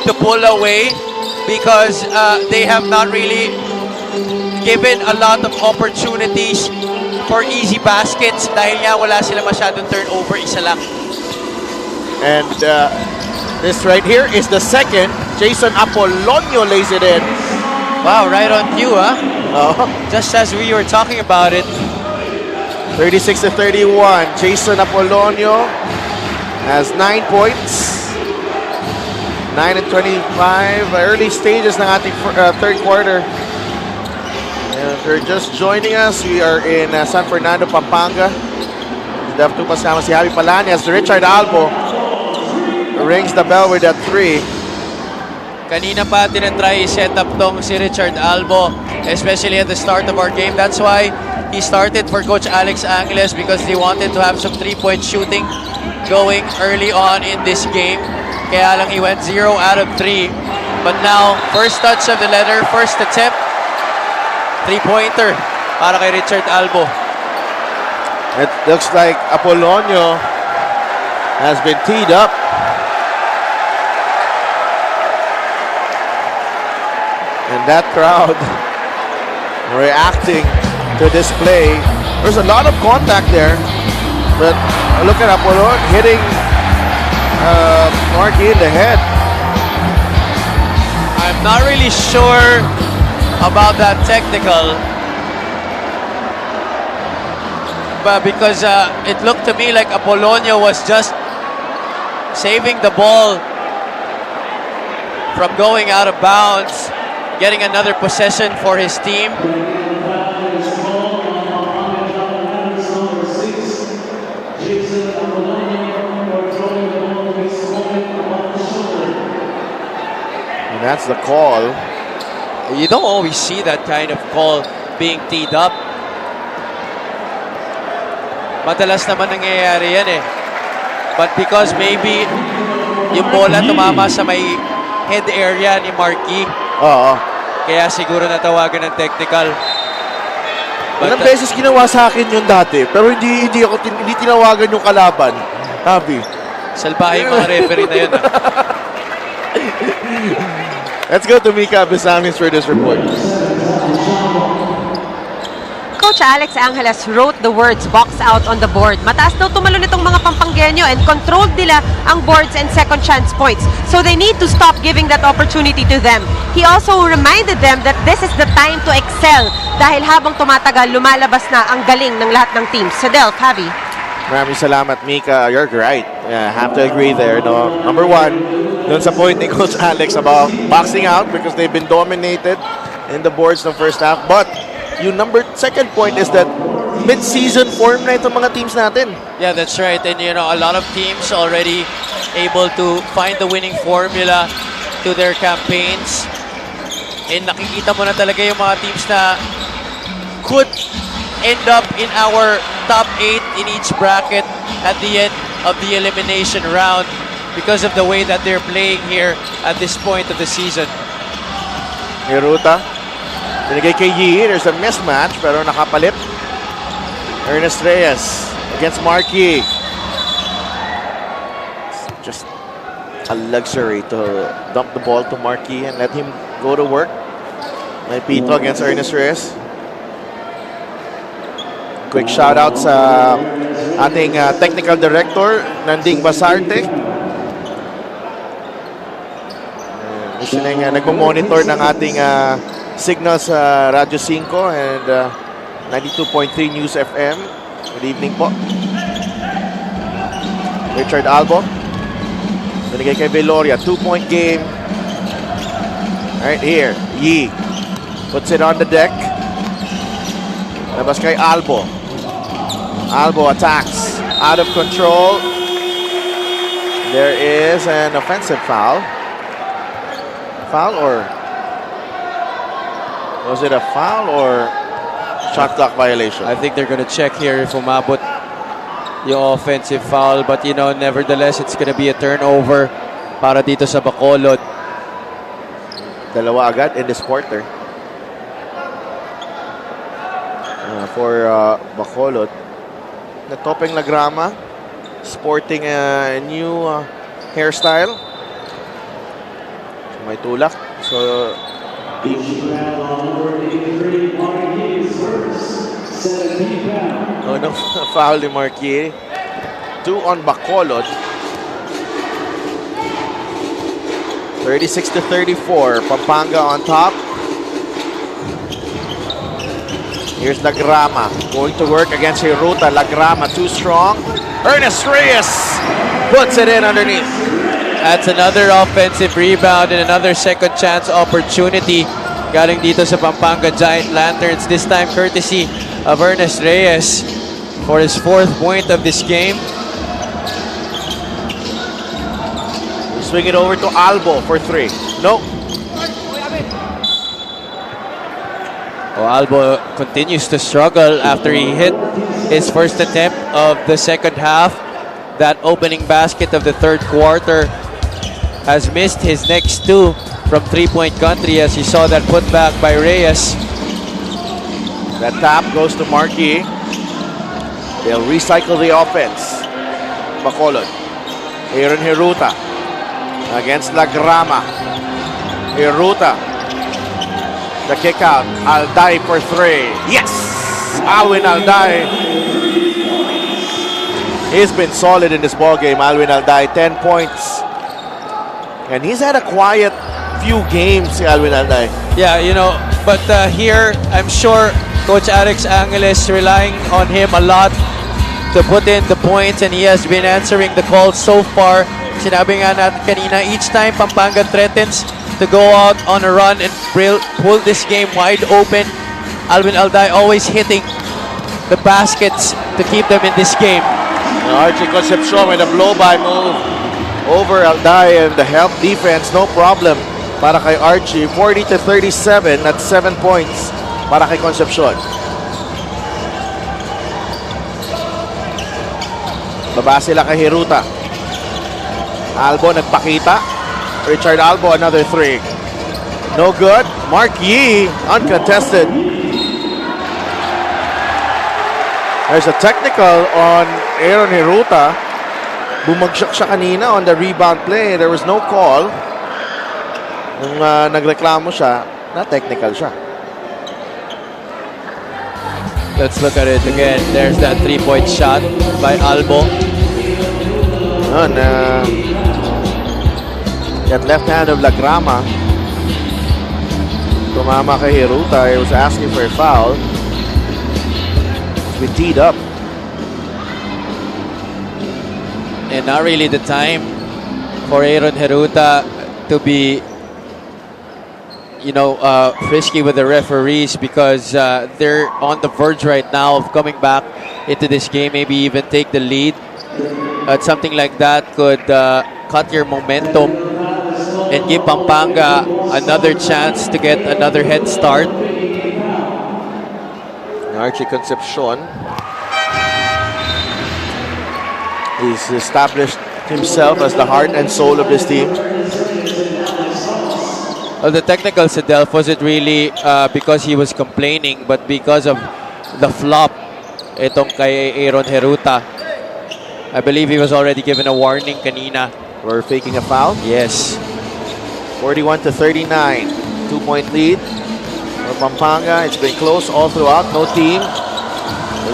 to pull away because they have not really given a lot of opportunities for easy baskets dahil nga wala sila masyadong turnover, isa lang. And this right here is the second. Jason Apolonio lays it in. Wow, right on cue, huh? Oh. Just as we were talking about it. 36-31. Jason Apolonio has 9 points. 9 and 25. Early stages ng ating third quarter. And if you're just joining us, we are in San Fernando, Pampanga. Def 2 kasama si Javi Palanias. Richard Albo rings the bell with that 3. Kanina pa tinatry set up tong si Richard Albo, especially at the start of our game. That's why he started for Coach Alex Angeles because they wanted to have some 3-point shooting going early on in this game. Kaya lang he went 0 out of 3. But now, first touch of the letter, first attempt, 3-pointer para kay Richard Albo. It looks like Apolonio has been teed up. And that crowd reacting to this play. There's a lot of contact there. But look at Apolonio hitting Marky in the head. I'm not really sure about that technical. But because it looked to me like Apolonio was just saving the ball from going out of bounds, getting another possession for his team. And that's the call. You don't always see that kind of call being teed up. Madalas naman nangyayari yan eh. But because maybe yung bola tumama sa may head area ni Marky, kaya siguro natawagan ng technical. Ilang beses ginawa sa akin yun dati, pero hindi tinawagan yung kalaban. Happy. Salbahe yung mga referee na yun. Let's go to Mika Abisamis for this report. Coach Alex Angeles wrote the words box out on the board. Mataas daw tumalon itong mga Pampanggenyo and controlled nila ang boards and second chance points. So they need to stop giving that opportunity to them. He also reminded them that this is the time to excel dahil habang tumatagal, lumalabas na ang galing ng lahat ng teams. So Del, Javi. Maraming salamat, Mika. You're right. Yeah, I have to agree there. No? Number one, dun sa point ni Coach Alex about boxing out because they've been dominated in the boards ng first half. But yung second point is that mid-season form na itong mga teams natin. Yeah, that's right. And you know, a lot of teams already able to find the winning formula to their campaigns. And nakikita mo na talaga yung mga teams na could end up in our top 8 in each bracket at the end of the elimination round because of the way that they're playing here at this point of the season. Hiruta. Binigay kay Yi. There's a mismatch pero nakapalit. Ernest Reyes against Marquis. Just a luxury to dump the ball to Marquis and let him go to work. May Pito against Ernest Reyes. Quick shout out sa ating technical director, Nanding Basarte. Gusto na nagmo-monitor ng ating signal sa Radyo 5 and 92.3 News FM. Good evening po. Richard Albo. Binigay kay Veloria. 2-point game. Right here. Yi puts it on the deck. Labas kay Albo. Albo attacks. Out of control. There is an offensive foul. Foul or was it a foul or shot clock violation? I think they're gonna check here if umabot yung offensive foul, but you know, nevertheless, it's gonna be a turnover para dito sa Bacolod. Dalawa agad in this quarter. For Bacolod. Natopeng Lagrama sporting a new hairstyle. May tulak. So no foul ni Marquis. 2 on Bacolod. 36-34. Pampanga on top. Here's Lagrama going to work against Hiruta. Lagrama too strong. Ernest Reyes puts it in underneath. That's another offensive rebound and another second chance opportunity galing dito sa Pampanga Giant Lanterns. This time courtesy of Ernest Reyes for his 4th point of this game. Swing it over to Albo for 3. No. Albo continues to struggle after he hit his first attempt of the second half. That opening basket of the third quarter has missed his next 2 from 3-point country as you saw that put back by Reyes. That tap goes to Marquis. They'll recycle the offense. Bacolod. Aaron Hiruta against Lagrama. Hiruta. The kick out. Alday for 3. Yes! Alwin Alday. He's been solid in this ball game. Alwin Alday, 10 points. And he's had a quiet few games, Alwin Alday. Yeah, you know, but here, I'm sure Coach Alex Angeles relying on him a lot to put in the points, and he has been answering the calls so far. Sinabi nga natin kanina, each time Pampanga threatens to go out on a run and pull this game wide open, Alvin Alday always hitting the baskets to keep them in this game. Archie Concepcion with a blow-by move over Alday and the help defense, no problem para kay Archie. 40-37 at 7 points para kay Concepcion. Baba sila kay Hiruta. Albo nagpakita. Richard Albo, another 3. No good. Marquis, uncontested. There's a technical on Aaron Hiruta. Bumagsak siya kanina on the rebound play. There was no call. Nung nagreklamo siya, na technical siya. Let's look at it again. There's that 3-point shot by Albo. That left hand of Lagrama. Tumama kay Hiruta. He was asking for a foul. We teed up. And not really the time for Aaron Hiruta to be, frisky with the referees, because they're on the verge right now of coming back into this game, maybe even take the lead. Something like that could cut your momentum and give Pampanga another chance to get another head start. Archie Concepcion. He's established himself as the heart and soul of this team. Well, the technical sa Delph wasn't really because he was complaining, but because of the flop itong kay Aaron Hiruta. I believe he was already given a warning kanina. We're faking a foul. Yes. 41-39. 2-point lead for Pampanga. It's been close all throughout. No team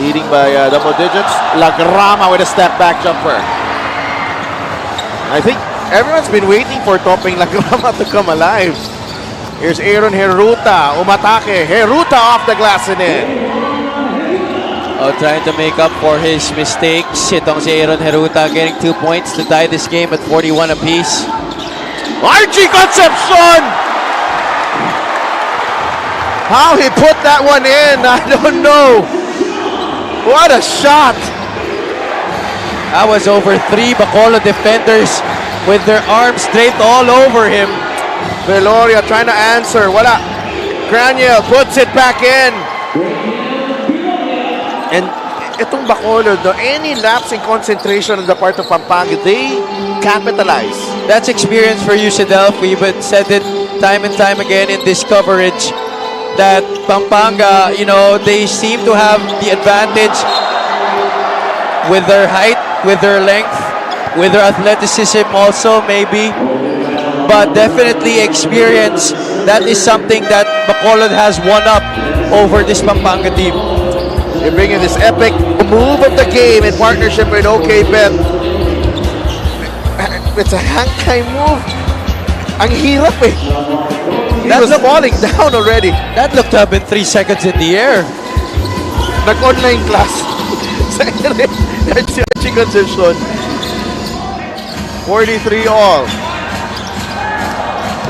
leading by double digits. Lagrama with a step back jumper. I think everyone's been waiting for Topping Lagrama to come alive. Here's Aaron Hiruta. Umatake. Hiruta off the glass and in. Trying to make up for his mistakes. Itong si Aaron Hiruta getting 2 points to tie this game at 41 apiece. Archie Concepcion! How he put that one in, I don't know. What a shot! That was over 3 Bacolod defenders with their arms draped all over him. Veloria trying to answer. Wala. Graniel puts it back in. And itong Bacolod, any lapse in concentration on the part of Pampanga, they capitalize. That's experience for you, Sidelf. We've said it time and time again in this coverage that Pampanga, they seem to have the advantage with their height, with their length, with their athleticism also maybe. But definitely experience, that is something that Bacolod has won up over this Pampanga team. They bring in this epic move of the game in partnership with OK Bet. It's a hangkai move. Ang hirap eh. He was falling down already. That looked to have been 3 seconds in the air. Nag-online class. Sa Archie Concepcion. 43 all.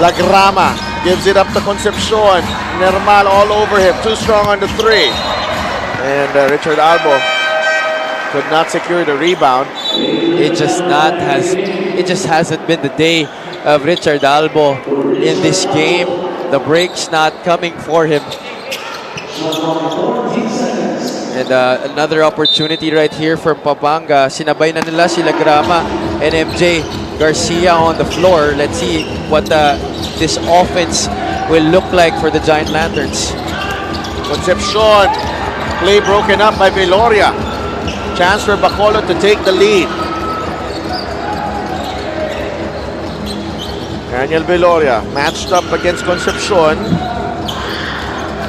Lagrama gives it up to Concepcion. Nermal all over him. Too strong on the 3. And Richard Albo could not secure the rebound. It just hasn't been the day of Richard Albo in this game. The break's not coming for him. And another opportunity right here for Pampanga. Sinabay na nila si Lagrama and MJ Garcia on the floor. Let's see what this offense will look like for the Giant Lanterns. Concepcion. Play broken up by Veloria. Chance for Bacolod to take the lead. Daniel Veloria matched up against Concepcion.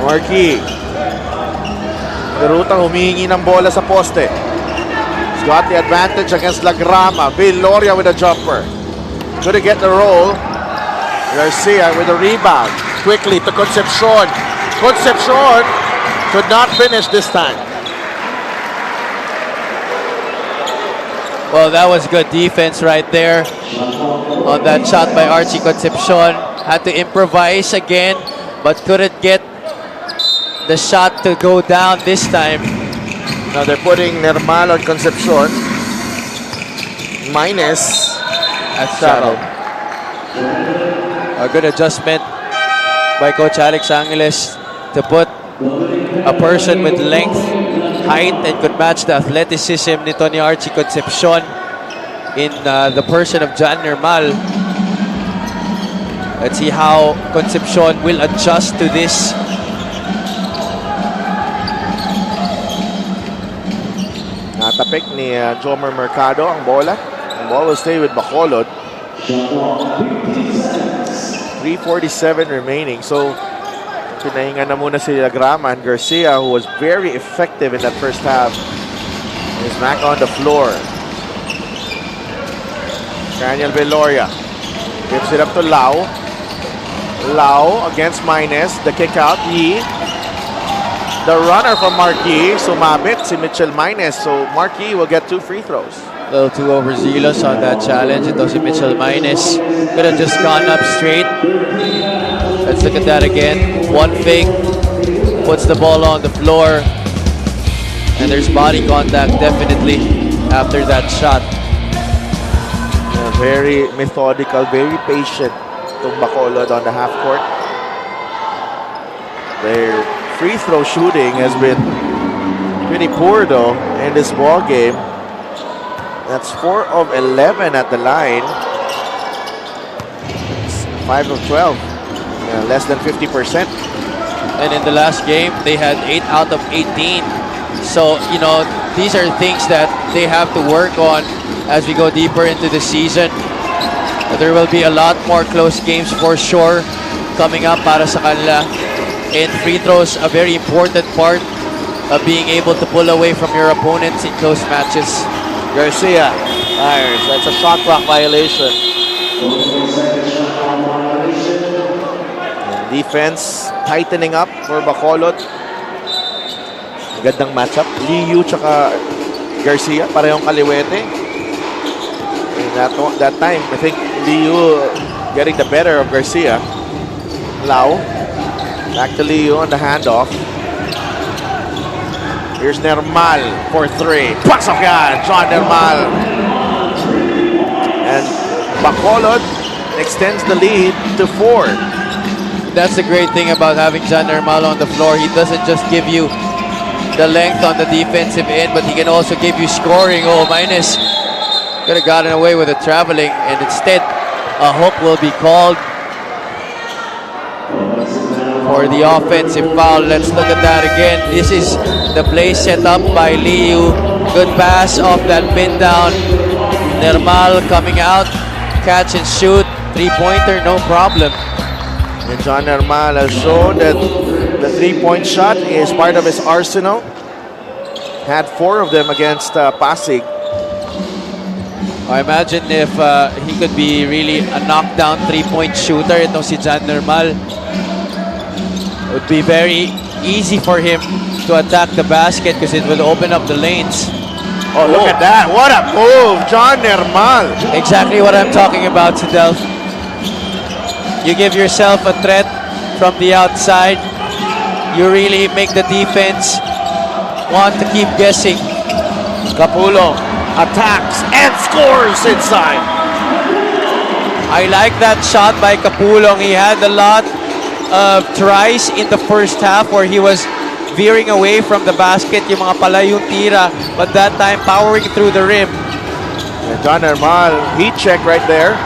Marquis. Hirutang humihingi ng bola sa poste. He's got the advantage against Lagrama. Veloria with a jumper. Couldn't get the roll. Garcia with a rebound. Quickly to Concepcion. Concepcion could not finish this time. Well, that was good defense right there on that shot by Archie Concepcion. Had to improvise again, but couldn't get the shot to go down this time. Now they're putting Nermal on Concepcion. Minus at Shadow. A good adjustment by Coach Alex Angeles to put a person with length, height, and could match the athleticism nito ni Archie Concepcion in the person of John Nermal. Let's see how Concepcion will adjust to this. Natapik ni Jomer Mercado ang bola. Ang ball will stay with Bacolod. 3:47 remaining. So Pinahinga na muna si Lagrama and Garcia, who was very effective in that first half, is back on the floor. Daniel Veloria gives it up to Lau. Lau against Mines. The kick out. Yi. The runner from Marquis. Sumabit si Mitchell Mines. So Marquis will get 2 free throws. A little too overzealous on that challenge. Ito si Mitchell Mines. Could have just gone up straight. Let's look at that again. One fake. Puts the ball on the floor. And there's body contact definitely after that shot. Yeah, very methodical, very patient itong Bacolod on the half court. Their free throw shooting has been pretty poor though in this ball game. That's 4 of 11 at the line. It's 5 of 12. Less than 50%. And in the last game, they had 8 out of 18. So, you know, these are things that they have to work on as we go deeper into the season. There will be a lot more close games for sure coming up para sa kanila. And free throws, a very important part of being able to pull away from your opponents in close matches. Garcia fires. That's a shot clock violation. And defense tightening up for Bacolod. Gandang matchup. Liu tsaka Garcia, parehong kaliwete. And that time, I think Liu getting the better of Garcia. Lau. Back to Liu on the handoff. Here's Nermal for 3. Pasok yan, John Nermal. And Bacolod extends the lead to 4. That's the great thing about having John Nermal on the floor. He doesn't just give you the length on the defensive end, but he can also give you scoring. Oh, Mines could have gotten away with the traveling, and instead a hook will be called for the offensive foul. Let's look at that again. This is the play set up by Liu. Good pass off that pin down. Nermal coming out, catch and shoot, 3-pointer, no problem. And John Nermal has shown that the 3-point shot is part of his arsenal. Had 4 of them against Pasig. I imagine if he could be really a knockdown 3-point shooter, itong si John Nermal. It would be very easy for him to attack the basket because it will open up the lanes. Oh, look at that. What a move. John Nermal. Exactly what I'm talking about, Sidel. You give yourself a threat from the outside. You really make the defense want to keep guessing. Capulo attacks and scores inside. I like that shot by Capulong. He had a lot of tries in the first half where he was veering away from the basket, yung mga palayong tira, but that time powering through the rim. And John Nermal, heat check right there.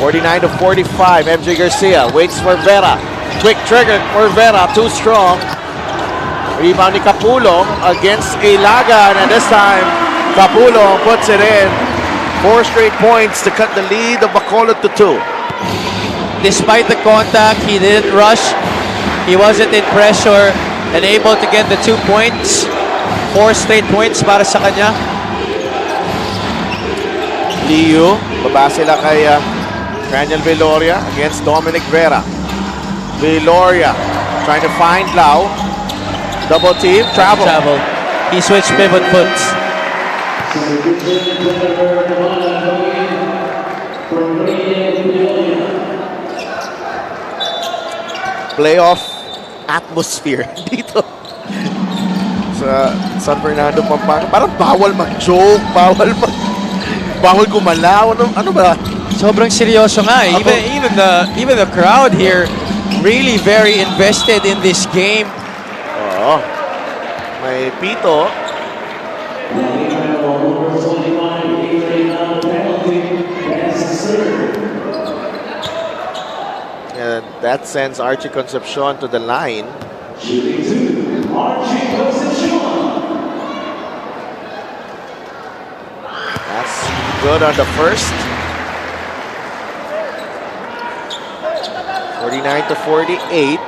49 to 45. MJ Garcia waits for Vera. Quick trigger for Vera, too strong. Rebound ni Capulong against Ilagan, and this time Capulong puts it in. 4 straight points to cut the lead of Bacolod to 2. Despite the contact, he didn't rush. He wasn't in pressure and able to get the 2 points. 4 straight points para sa kanya. Liu, baba sila kay Daniel Veloria against Dominic Vera. Veloria trying to find Lau. Double team, travel. He switched pivot foots. Playoff atmosphere dito sa San Fernando, Pampanga. Parang bawal mag-joke, bawal gumalaw. Ano ba? Sobrang seryoso nga. Even the crowd here really very invested in this game. Oo. May pito. And that sends Archie Concepcion to the line. That's good on the first. 49 to 48.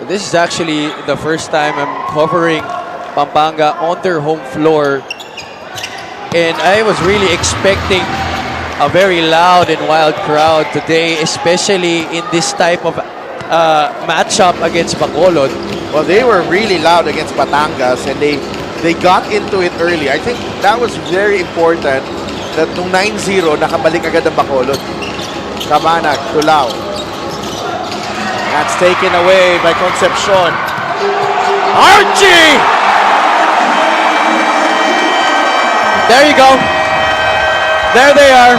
This is actually the first time I'm covering Pampanga on their home floor. And I was really expecting a very loud and wild crowd today, especially in this type of matchup against Bacolod. Well, they were really loud against Batangas and they got into it early. I think that was very important that nung 9-0, nakabalik agad ang Bacolod. Kamanag, Tulao. That's taken away by Concepcion. Archie! There you go. There they are.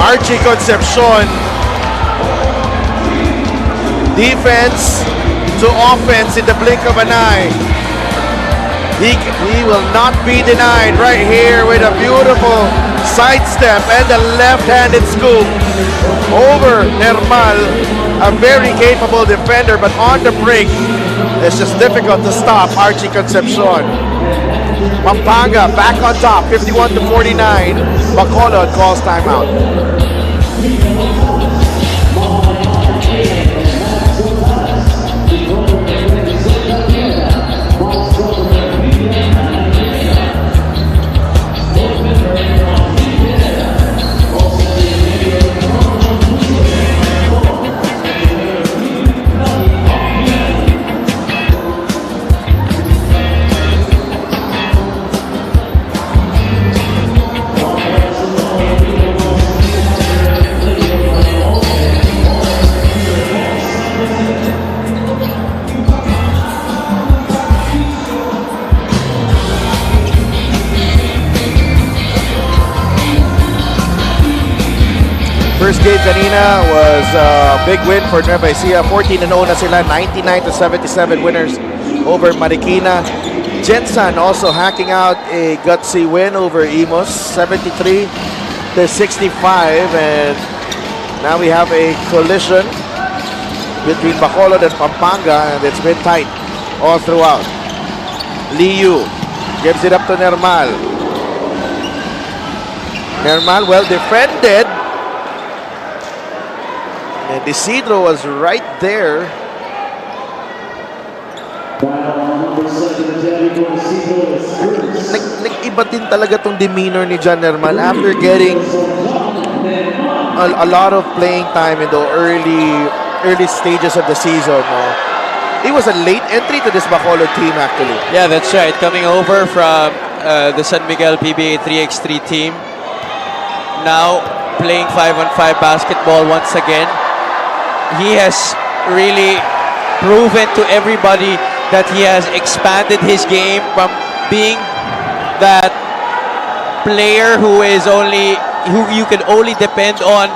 Archie Concepcion. Defense to offense in the blink of an eye. He will not be denied right here with a beautiful sidestep and a left-handed scoop over Nermal. A very capable defender, but on the break, it's just difficult to stop Archie Concepcion. Pampanga back on top, 51-49. Bacolod calls timeout. First game kanina was a big win for Nueva Ecija. 14-0 na sila, 99-77 winners over Marikina. Jensan also hacking out a gutsy win over Imos, 73-65. And now we have a collision between Bacolod and Pampanga, and it's been tight all throughout. Liu gives it up to Nermal. Nermal well defended. And Isidro was right there. Nag-iba din talaga tong demeanor ni John Nermal after getting a lot of playing time in the early stages of the season. He was a late entry to this Bacolod team actually. Yeah, that's right. Coming over from the San Miguel PBA 3x3 team. Now playing 5-on-5 basketball once again. He has really proven to everybody that he has expanded his game from being that player who you can only depend on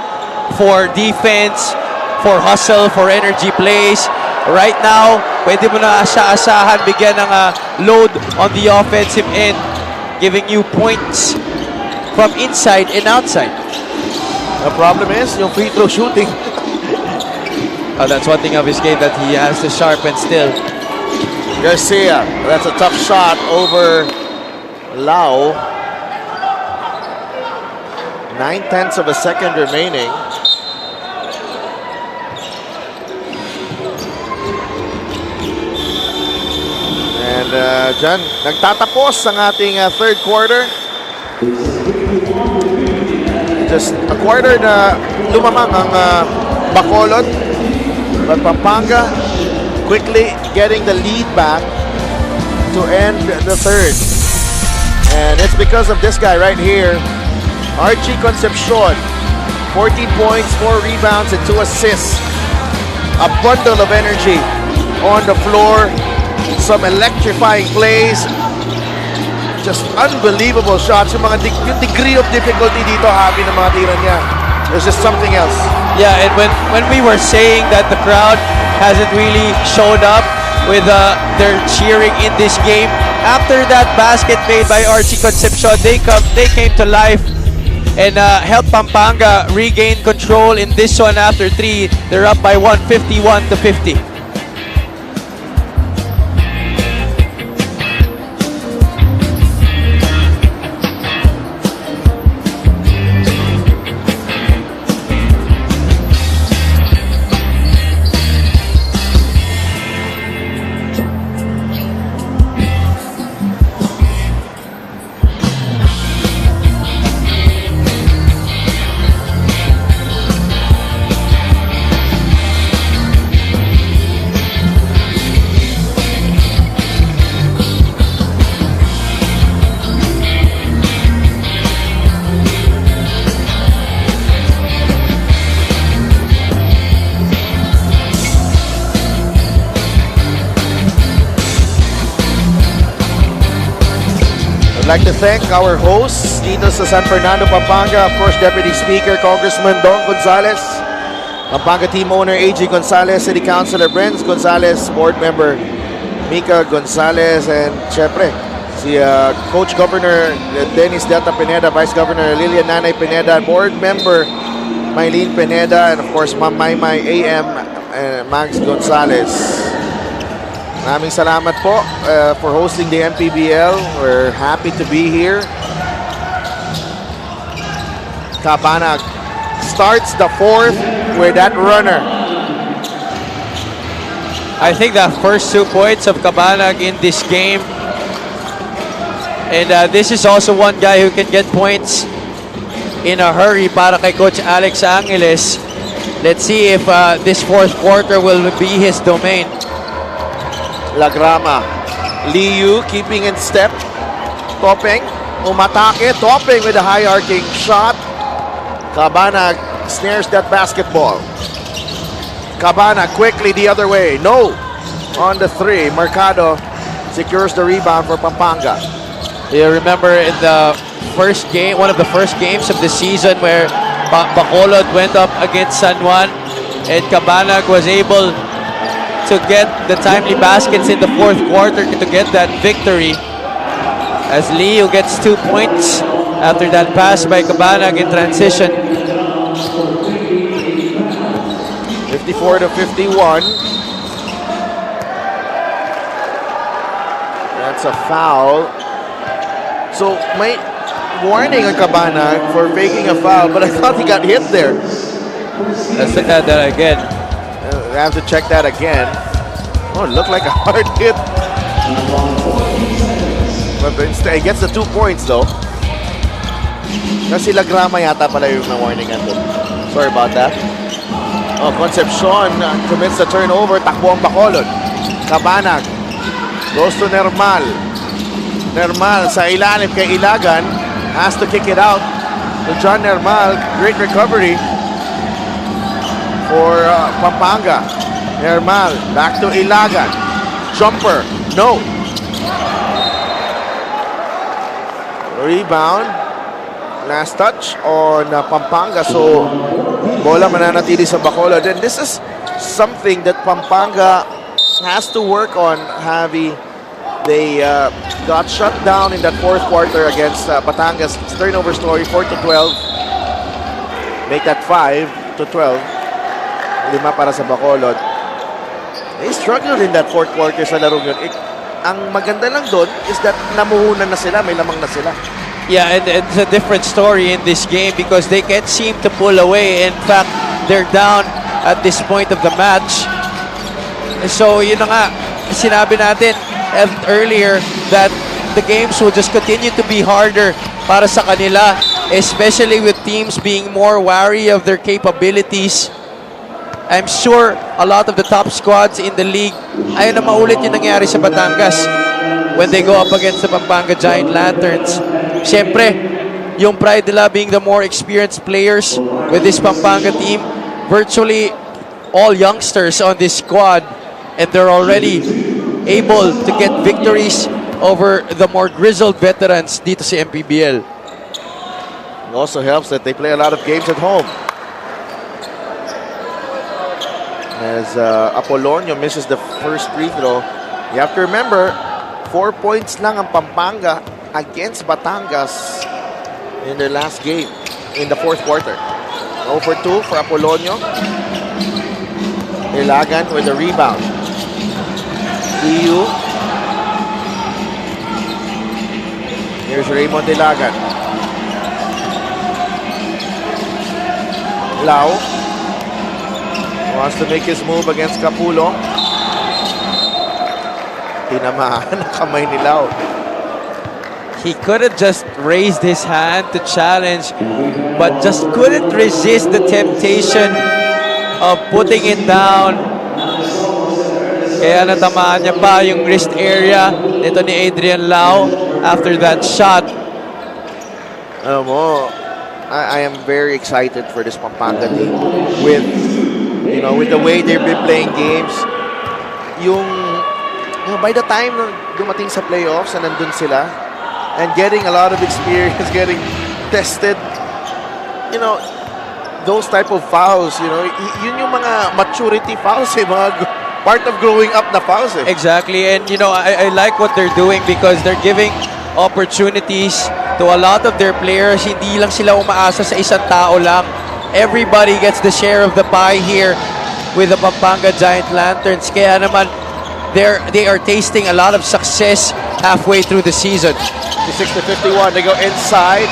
for defense, for hustle, for energy plays. Right now, pwede mo na asahan bigyan ng load on the offensive end, giving you points from inside and outside. The problem is yung free throw shooting. That's one thing of his game that he has to sharpen still. Garcia, that's a tough shot over Lau. 9/10 of a second remaining. And dyan, nagtatapos ang ating third quarter. Just a quarter na lumamang ang Bacolod. But Pampanga quickly getting the lead back to end the third. And it's because of this guy right here, Archie Concepcion. 14 points, 4 rebounds, and 2 assists. A bundle of energy on the floor. Some electrifying plays. Just unbelievable shots. Yung degree of difficulty dito, happy na mga tira niya. There's just something else. Yeah, and when we were saying that the crowd hasn't really showed up with their cheering in this game, after that basket made by Archie Concepcion, they came to life and helped Pampanga regain control in this one after 3. They're up by 1, 51-50. like to thank our hosts dito sa San Fernando, Pampanga. Of course, Deputy Speaker Congressman Don Gonzales, Pampanga team owner AG Gonzales, City Councilor Brens Gonzales, Board Member Mika Gonzales, and syempre si Coach Governor Dennis Delta Pineda, Vice Governor Lilian Nanay Pineda, Board Member Mylene Pineda, and of course Ma'am Maymay AM Max Gonzales. Maraming salamat po for hosting the MPBL. We're happy to be here. Cabanag starts the fourth with that runner. I think the first 2 points of Cabanag in this game. And this is also one guy who can get points in a hurry para kay Coach Alex Angeles. Let's see if this fourth quarter will be his domain. Lagrama. Liu keeping in step. Topeng. Umatake. Topeng with a high arcing shot. Cabanag snares that basketball. Cabanag quickly the other way. No. On the three. Mercado secures the rebound for Pampanga. You remember in the first game, one of the first games of the season where Bacolod went up against San Juan and Cabanag was able to get the timely baskets in the fourth quarter to get that victory. As Leo gets 2 points after that pass by Cabanag in transition. 54-51. That's a foul. So may warning on Cabanag for faking a foul, but I thought he got hit there. Let's look at that again. I have to check that again. Oh, it looked like a hard hit. But instead, he gets the 2 points though. Kasi Lagrama yata pala yung na-warning andun. Sorry about that. Oh, Concepcion commits the turnover. Takbo ang Bacolod. Cabanag goes to Nermal. Nermal sa ilalim kay Ilagan. Has to kick it out to John Nermal. Great recovery for Pampanga. Nermal back to Ilagan. Jumper. No. Rebound. Last touch on Pampanga. So, bola mananatili sa Bacolod. And this is something that Pampanga has to work on, Javi. They got shut down in that fourth quarter against Batangas. Turnover story, 4-12. Make that 5-12. 5 para sa Bacolod. They struggled in that fourth quarter sa larong yun. Ang maganda lang doon is that namuhunan na sila, may lamang na sila. Yeah, and it's a different story in this game because they can't seem to pull away. In fact, they're down at this point of the match. So, yun na nga, sinabi natin earlier that the games will just continue to be harder para sa kanila, especially with teams being more wary of their capabilities. I'm sure a lot of the top squads in the league ayaw na maulit yung nangyari sa Batangas when they go up against the Pampanga Giant Lanterns. Siyempre, yung pride nila being the more experienced players with this Pampanga team, virtually all youngsters on this squad, and they're already able to get victories over the more grizzled veterans dito sa MPBL. It also helps that they play a lot of games at home. As Apolonio misses the first free throw, you have to remember, 4 points lang ang Pampanga against Batangas in their last game in the fourth quarter. 0 for 2 for Apolonio. Ilagan with the rebound. EU. Here's Raymond Ilagan. Lau wants to make his move against Capulong. Tinamaan ang kamay ni Lau. He could have just raised his hand to challenge, but just couldn't resist the temptation of putting it down. Kaya natamaan niya pa yung wrist area nito ni Adrian Lau after that shot. Alam mo, I am very excited for this Pampanga team with the way they've been playing games. By the time dumating sa playoffs na nandun sila, and getting a lot of experience, getting tested. You know, those type of fouls, you know, yun yung mga maturity fouls, part of growing up na fouls. Exactly, and you know, I like what they're doing because they're giving opportunities to a lot of their players. Hindi lang sila umaasa sa isang tao lang. Everybody gets the share of the pie here with the Pampanga Giant Lanterns. Kaya naman, they are tasting a lot of success halfway through the season. 56-51, they go inside.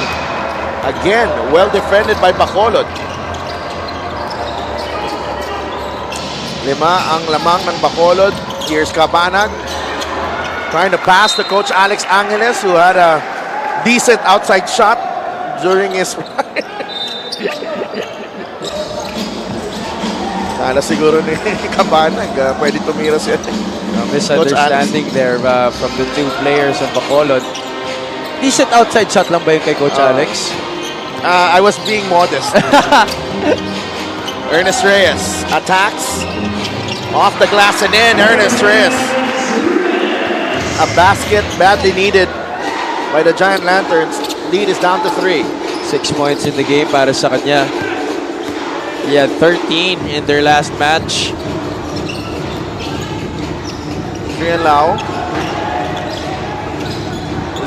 Again, well defended by Bacolod. 5 ang lamang ng Bacolod. Here's Cabanag trying to pass to Coach Alex Angeles, who had a decent outside shot during his Sana siguro ni Cabanag pwede tumira siya. Misunderstanding there from the two players of Bacolod. Decent outside shot lang ba yun kay Coach Alex? I was being modest. Ernest Reyes attacks. Off the glass and in, Ernest Reyes. A basket badly needed by the Giant Lanterns. Lead is down to 3. 6 points in the game para sa kanya. He had 13 in their last match. Trian Lau.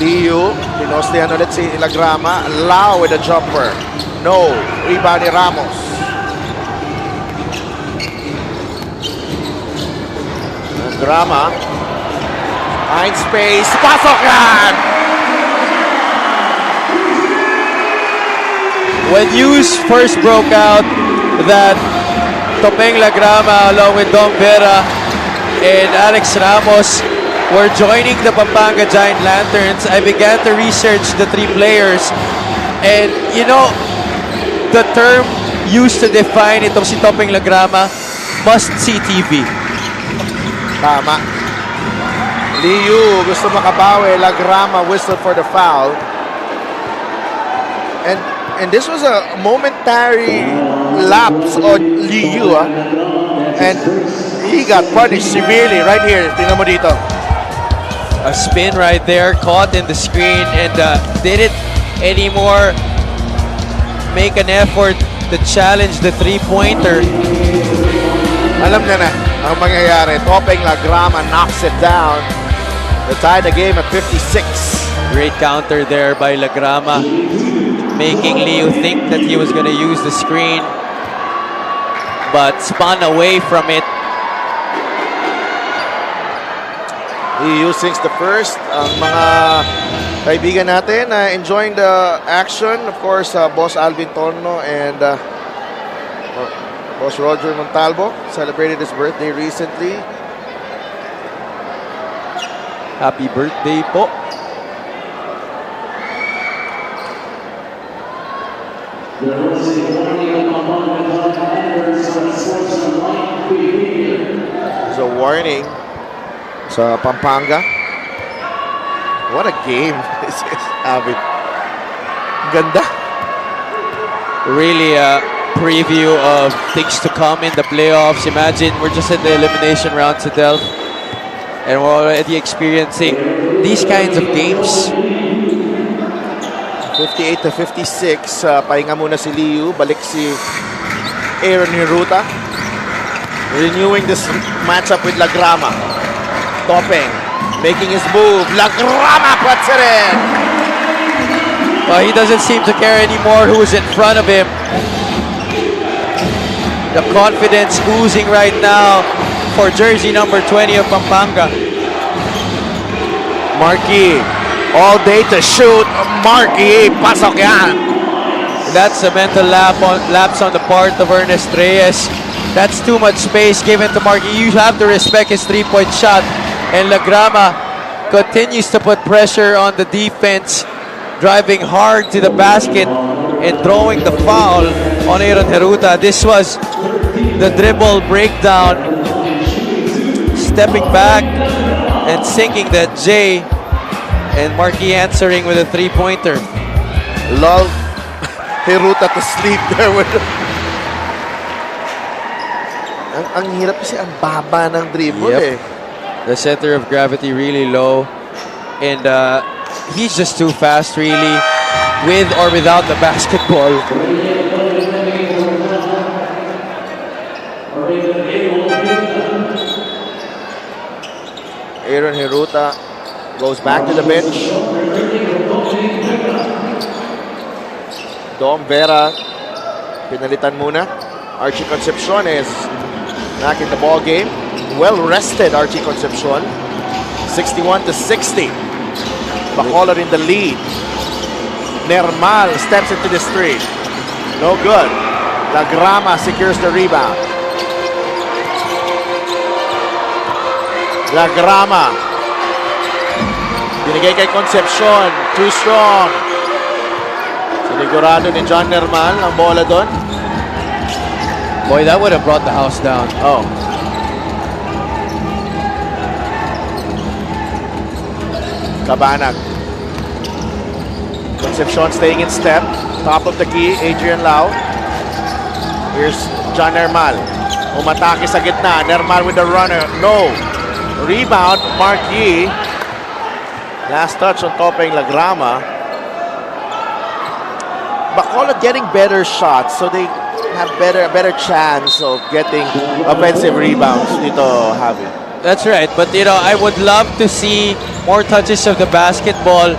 Liu. Pinostehan ulit si Lagrama. Lau with a jumper. No. Rebound ni Ramos. Lagrama. Finds space. Pasok yan! When news first broke out that Topeng Lagrama along with Dom Vera and Alex Ramos were joining the Pampanga Giant Lanterns, I began to research the 3 players. And you know, the term used to define itong si Topeng Lagrama, must-see TV. Tama. Liu gusto makabawi. Lagrama whistled for the foul. And this was a momentary lapse on Liu. And he got punished severely right here. Tingnan mo dito. A spin right there, caught in the screen, and didn't anymore make an effort to challenge the three-pointer. Alam na ang mangyayari. Topeng Lagrama knocks it down to tie the game at 56. Great counter there by Lagrama, making Liu think that he was going to use the screen, but spun away from it. Liu sinks the first. Ang mga kaibigan natin enjoying the action. Of course, Boss Alvin Torno and Boss Roger Montalvo celebrated his birthday recently. Happy birthday po. There's a warning sa Pampanga. What a game this is, Alvin. Ganda. Really a preview of things to come in the playoffs. Imagine we're just in the elimination round to Delph, and we're already experiencing these kinds of games. 58-56. Pahinga muna si Liu. Balik si Aaron Hiruta. Renewing this matchup with Lagrama. Topeng making his move. Lagrama puts it in. Well, he doesn't seem to care anymore who's in front of him. The confidence oozing right now for jersey number 20 of Pampanga. Marquis all day to shoot. Marquis, pasok yan. That's a mental lapse on the part of Ernest Reyes. That's too much space given to Marquis. You have to respect his three-point shot. And Lagrama continues to put pressure on the defense, driving hard to the basket and throwing the foul on Aaron Hiruta. This was the dribble breakdown, stepping back and sinking that J, and Marquis answering with a three-pointer. Love Hiruta to sleep there with ang hirap kasi ang baba ng dribble eh. The center of gravity really low, and he's just too fast, really, with or without the basketball. Aaron Hiruta goes back to the bench. Dom Vera, pinalitan muna. Archie Concepcion is back in the ball game. Well rested Archie Concepcion. 61-60. Bacolod in the lead. Nermal steps into this three. No good. La Grama secures the rebound. La Grama. Binigay kay Concepcion. Too strong. Sinigurado ni John Nermal ang bola doon. Boy, that would have brought the house down. Oh. Cabanag. Concepcion staying in step. Top of the key, Adrian Lau. Here's John Nermal. Umatake sa gitna. Nermal with the runner. No. Rebound, Mark Yee. Last touch on Topeng La Grama. Bacolod getting better shots, so they have a better chance of getting offensive rebounds dito, Javi. That's right, but you know, I would love to see more touches of the basketball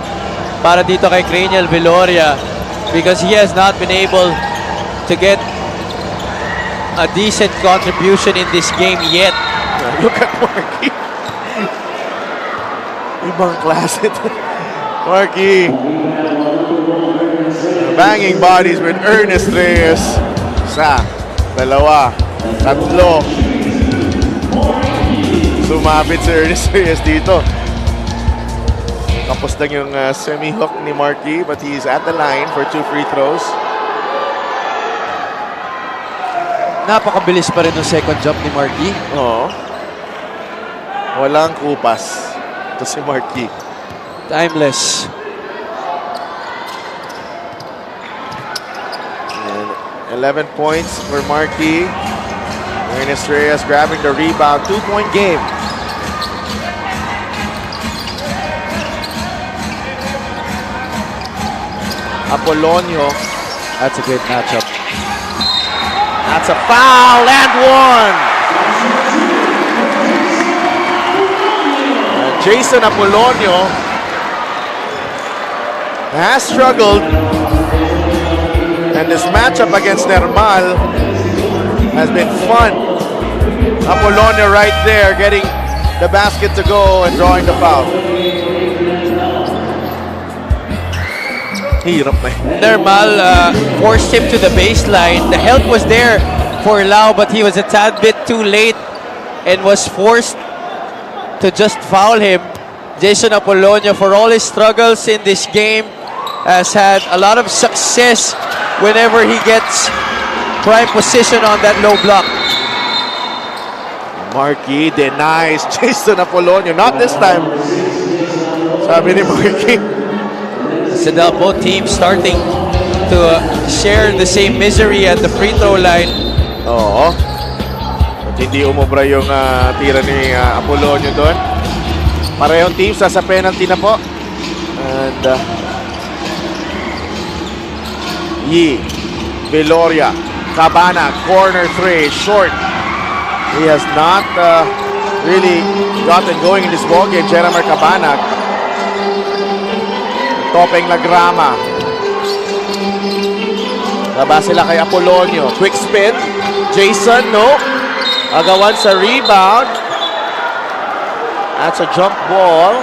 para dito kay Cranial Viloria because he has not been able to get a decent contribution in this game yet. Look at Marky. Ibang klase ito. Marky. Banging bodies with Ernest Reyes. Isa, dalawa, tatlo. Sumabit si Ernest Reyes dito. Tapos lang yung semi-hook ni Marky, but he's at the line for 2 free throws. Napakabilis pa rin ng second jump ni Marky. Oo. Walang kupas. Ito si Marky. Timeless. And 11 points for Marky. Ernest Reyes grabbing the rebound. 2-point game. Apolonio. That's a great matchup. That's a foul and one. And Jason Apolonio has struggled. And this matchup against Nermal has been fun. Apolonio right there getting the basket to go and drawing the foul. Hirap na. Nermal forced him to the baseline. The help was there for Lau, but he was a tad bit too late and was forced to just foul him. Jason Apolonio, for all his struggles in this game, has had a lot of success whenever he gets prime position on that low block. Marky denies Jason Apolonio. Not this time. Sabi ni Marky. So now both teams starting to share the same misery at the free throw line. Oo. At hindi umubra yung tira ni Apolonio doon. Parehong teams sa penalty na po. And Yee, Viloria, Cabana, corner 3, short. He has not really gotten going in this ballgame, Jeremy Cabana. Topeng La Grama. Baba sila kay Apolonio. Quick spin. Jason, no. Agawan sa rebound. That's a jump ball.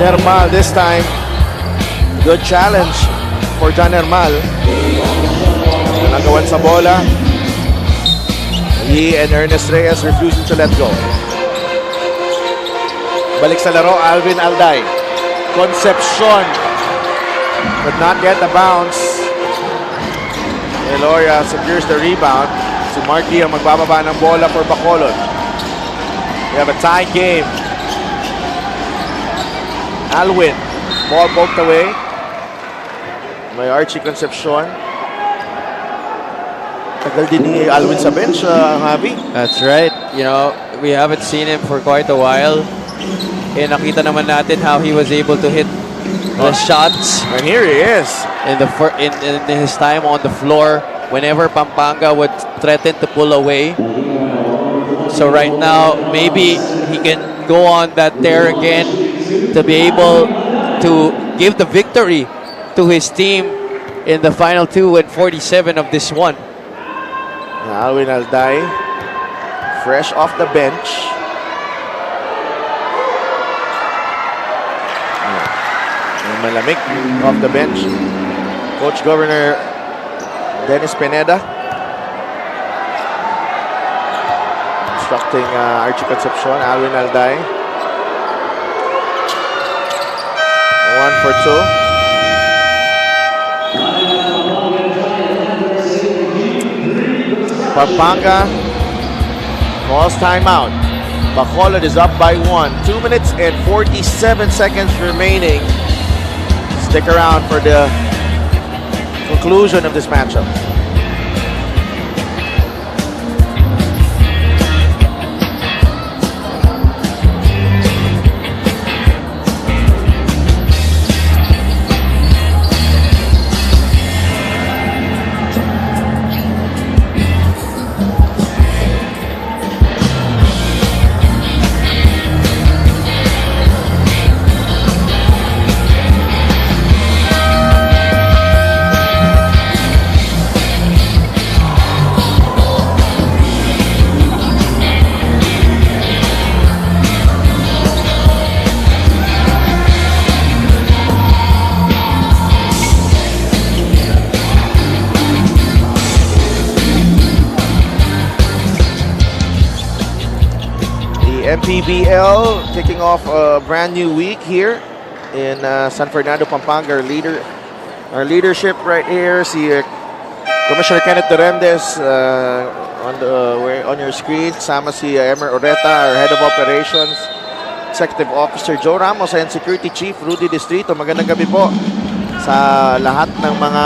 Nermal this time. Good challenge for John Nermal. Nagawan sa bola. He and Ernest Reyes refusing to let go. Balik sa laro, Alvin Alday. Concepcion could not get the bounce. Eloria secures the rebound. Si Marky ang magbababa ng bola for Bacolod. We have a tie game. Alwin, ball poked away by Archie Concepcion. Tagal din ni Alwin sa bench, Javi. That's right. You know, we haven't seen him for quite a while. Eh, nakita naman natin how he was able to hit the shots. And here he is. In his time on the floor whenever Pampanga would threaten to pull away. So right now, maybe he can go on that tear again to be able to give the victory to his team in the final 2 and 47 of this one. Alwin Alday, fresh off the bench. Malamig off the bench. Coach Governor Dennis Pineda instructing Archie Concepcion. Alwin Alday, 1 for 2. Pampanga calls timeout. Bacolod is up by 1. 2 minutes and 47 seconds remaining. Stick around for the conclusion of this matchup. Mpbl kicking off a brand new week here in San Fernando, Pampanga. Our leadership right here. See Commissioner Kenneth Dorendes on your screen. Kasama si Emer Oreta, our head of operations. Executive Officer Joe Ramos and Security Chief Rudy Distrito. Magandang gabi po sa lahat ng mga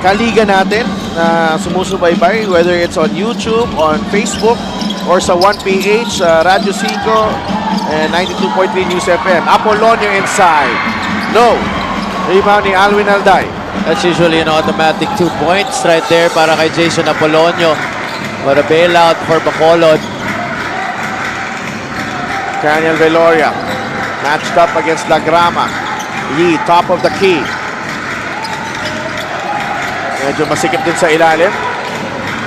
kaliga natin na sumusubaybay, whether it's on YouTube, on Facebook, or sa 1PH, Radio 5, and 92.3 News FM. Apolonio inside. No. Rebound ni Alwin Alday. That's usually an automatic 2 points right there para kay Jason Apolonio. But a bailout for Bacolod. Daniel Veloria matched up against La Grama. Yee, top of the key. Medyo masikip din sa ilalim.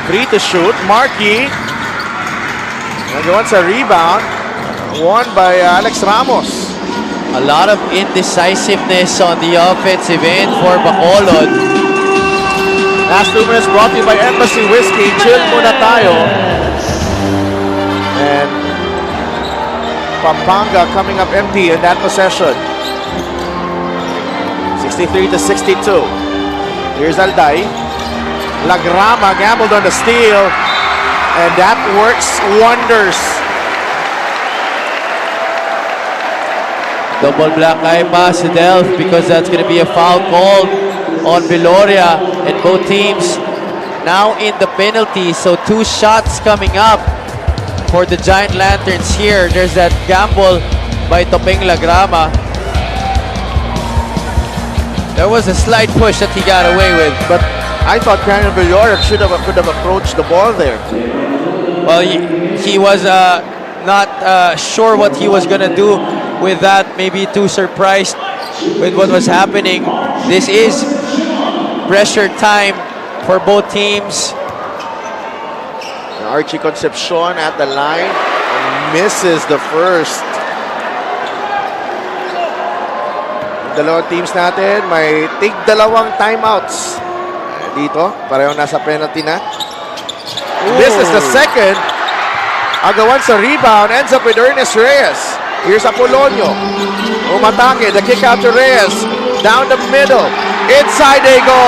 Free to shoot. Markey. Nagawan sa rebound. Won by Alex Ramos. A lot of indecisiveness on the offensive end for Bacolod. Last 2 minutes brought to you by Embassy Whiskey. Chill muna tayo. And Pampanga coming up empty in that possession. 63-62. Here's Alday. La Grama gambled on the steal. And that works wonders. Double black eye pass to Delph because that's going to be a foul call on Veloria, and both teams now in the penalty. So 2 shots coming up for the Giant Lanterns here. There's that gamble by Topeng La Grama. There was a slight push that he got away with, but I thought Daniel Veloria could have approached the ball there. Well, he was not sure what he was going to do with that. Maybe too surprised with what was happening. This is pressure time for both teams. Archie Concepcion at the line and misses the first. Dalawang teams natin may tig-dalawang timeouts. Dito, pareho nasa penalty na. Misses the second. Agawan sa rebound, ends up with Ernest Reyes. Here's Apolonio. Umatake, the kick out to Reyes. Down the middle. Inside they go.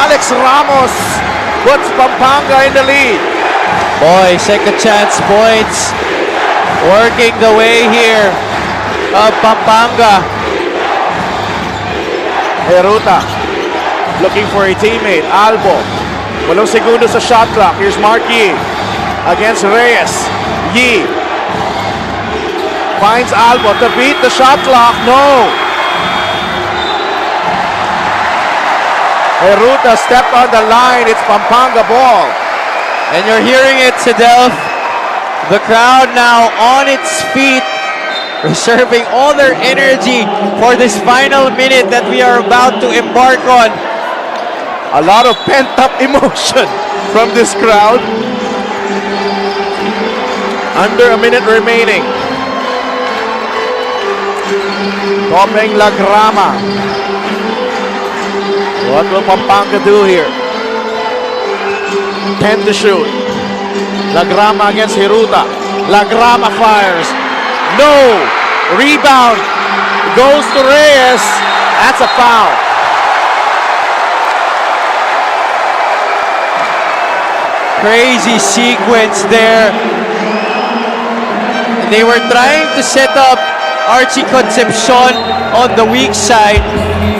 Alex Ramos puts Pampanga in the lead. Boy, second chance points. Working the way here of Pampanga. Heruta. looking for a teammate. Albo. 8 segundos sa shot clock. Here's Mark Yee against Reyes. Yee finds Albo to beat the shot clock. No! Heruta stepped on the line. It's Pampanga ball. And you're hearing it, Sidelf. The crowd now on its feet, reserving all their energy for this final minute that we are about to embark on. A lot of pent-up emotion from this crowd. Under a minute remaining. Topeng Lagrama. What will Pampanga do here? 10 to shoot. Lagrama against Heruta. Lagrama fires. No! Rebound. Goes to Reyes. That's a foul. Crazy sequence there. They were trying to set up Archie Concepcion on the weak side,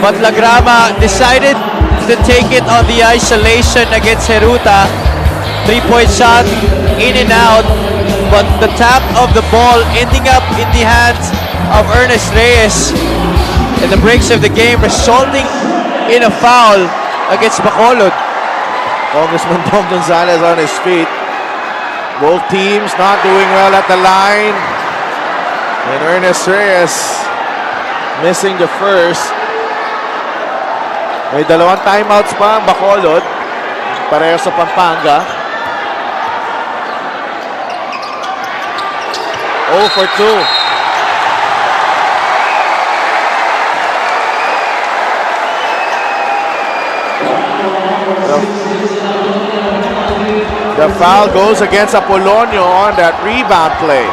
but Lagrama decided to take it on the isolation against Heruta. 3-point shot, in and out, but the tap of the ball ending up in the hands of Ernest Reyes in the breaks of the game, resulting in a foul against Bacolod. Congressman Tom Gonzalez on his feet. Both teams not doing well at the line. And Ernest Reyes missing the first. May 2 timeouts pa ang Bacolod. Pareho sa Pampanga. 0 for 2. The foul goes against Apolonio on that rebound play.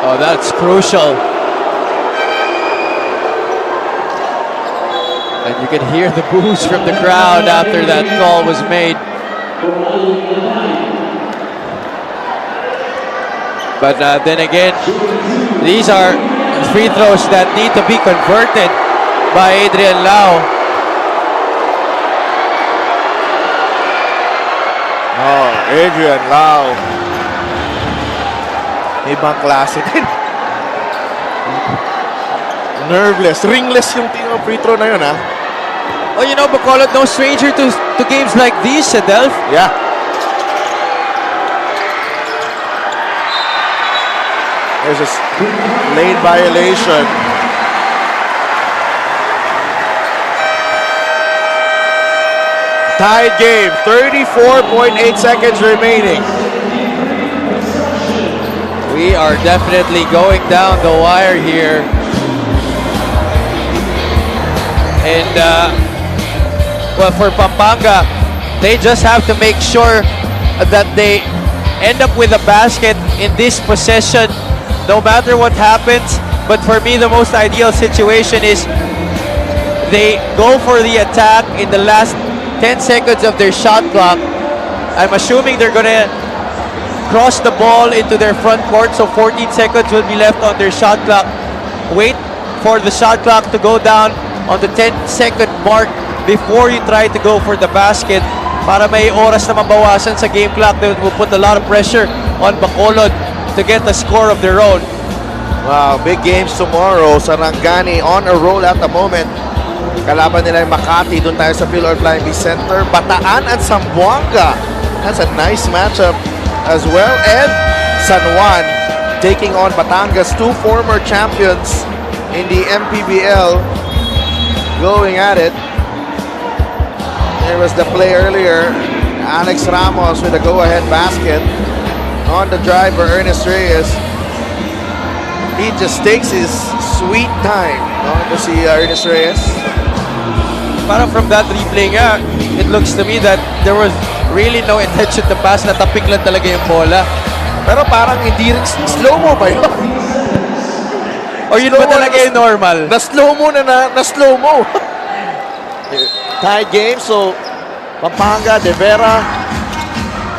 Oh, that's crucial. And you can hear the boos from the crowd after that call was made. But then again, these are free throws that need to be converted by Adrian Lau. Oh, Adrian Lau. Ibang klase din. Nerveless, ringless yung free throw na yun, ha? Oh, you know, Bacolod, no stranger to games like these, Adelph. Yeah. There's a late violation. Tied game, 34.8 seconds remaining. We are definitely going down the wire here. And, well, for Pampanga, they just have to make sure that they end up with a basket in this possession, no matter what happens. But for me, the most ideal situation is they go for the attack in the last 10 seconds of their shot clock. I'm assuming they're gonna cross the ball into their front court, so 14 seconds will be left on their shot clock. Wait for the shot clock to go down on the 10-second mark before you try to go for the basket para may oras na mabawasan sa game clock that will put a lot of pressure on Bacolod to get a score of their own. Wow, big games tomorrow. Sarangani on a roll at the moment. Kalaban nila yung Makati. Doon tayo sa Phil Flying Center. Bataan at Zamboanga. That's a nice matchup as well. And San Juan taking on Batangas, 2 former champions in the Mpbl, going at it. There was the play earlier. Alex Ramos with a go-ahead basket. On the drive for Ernest Reyes. He just takes his sweet time. To see Ernest Reyes. Parang from that replay nga, it looks to me that there was really no intention to pass. Natapik lang talaga yung bola. Pero parang hindi rin slow-mo ba yun? O yun ba talaga yung normal? Na-slow-mo na-slow-mo. Tied game, so Pampanga, De Vera,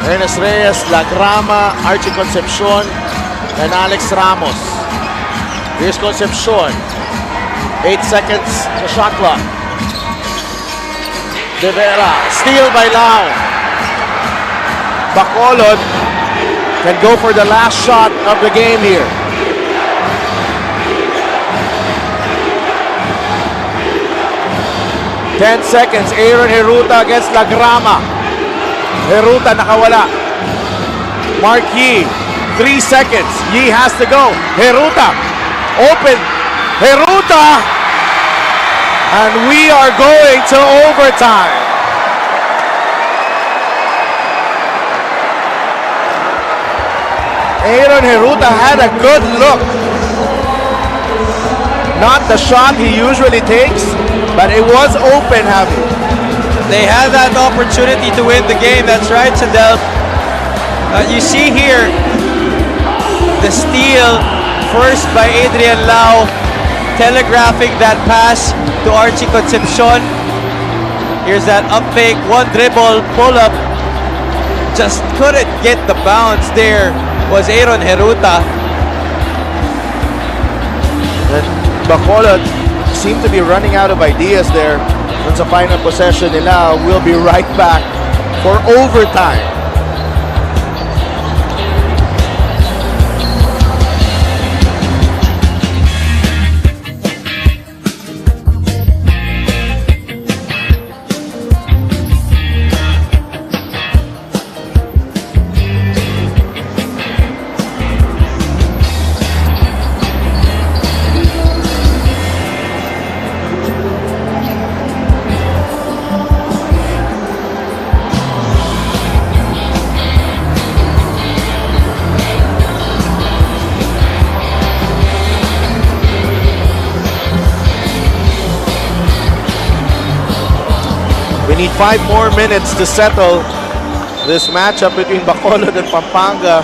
Ernest Reyes, Lagrama, Archie Concepcion, and Alex Ramos. Here's Concepcion. 8 seconds to shot clock. De Vera, steal by Lau. Bacolod can go for the last shot of the game here. Ten seconds. Aaron Heruta against Lagrama. Heruta nakawala. Mark Yee. 3 seconds. Yee has to go. Heruta. Open. Heruta. And we are going to overtime. Aaron Heruta had a good look. Not the shot he usually takes, but it was open, Javi. They had that opportunity to win the game. That's right, Sadel. You see here the steal first by Adrian Lau, telegraphing that pass to Archie Concepcion. Here's that up fake, one dribble, pull up. Just couldn't get the bounce there was Aaron Heruta. And Bacolod seem to be running out of ideas there. Dun sa final possession nila, we'll be right back for overtime. We need 5 more minutes to settle this matchup between Bacolod and Pampanga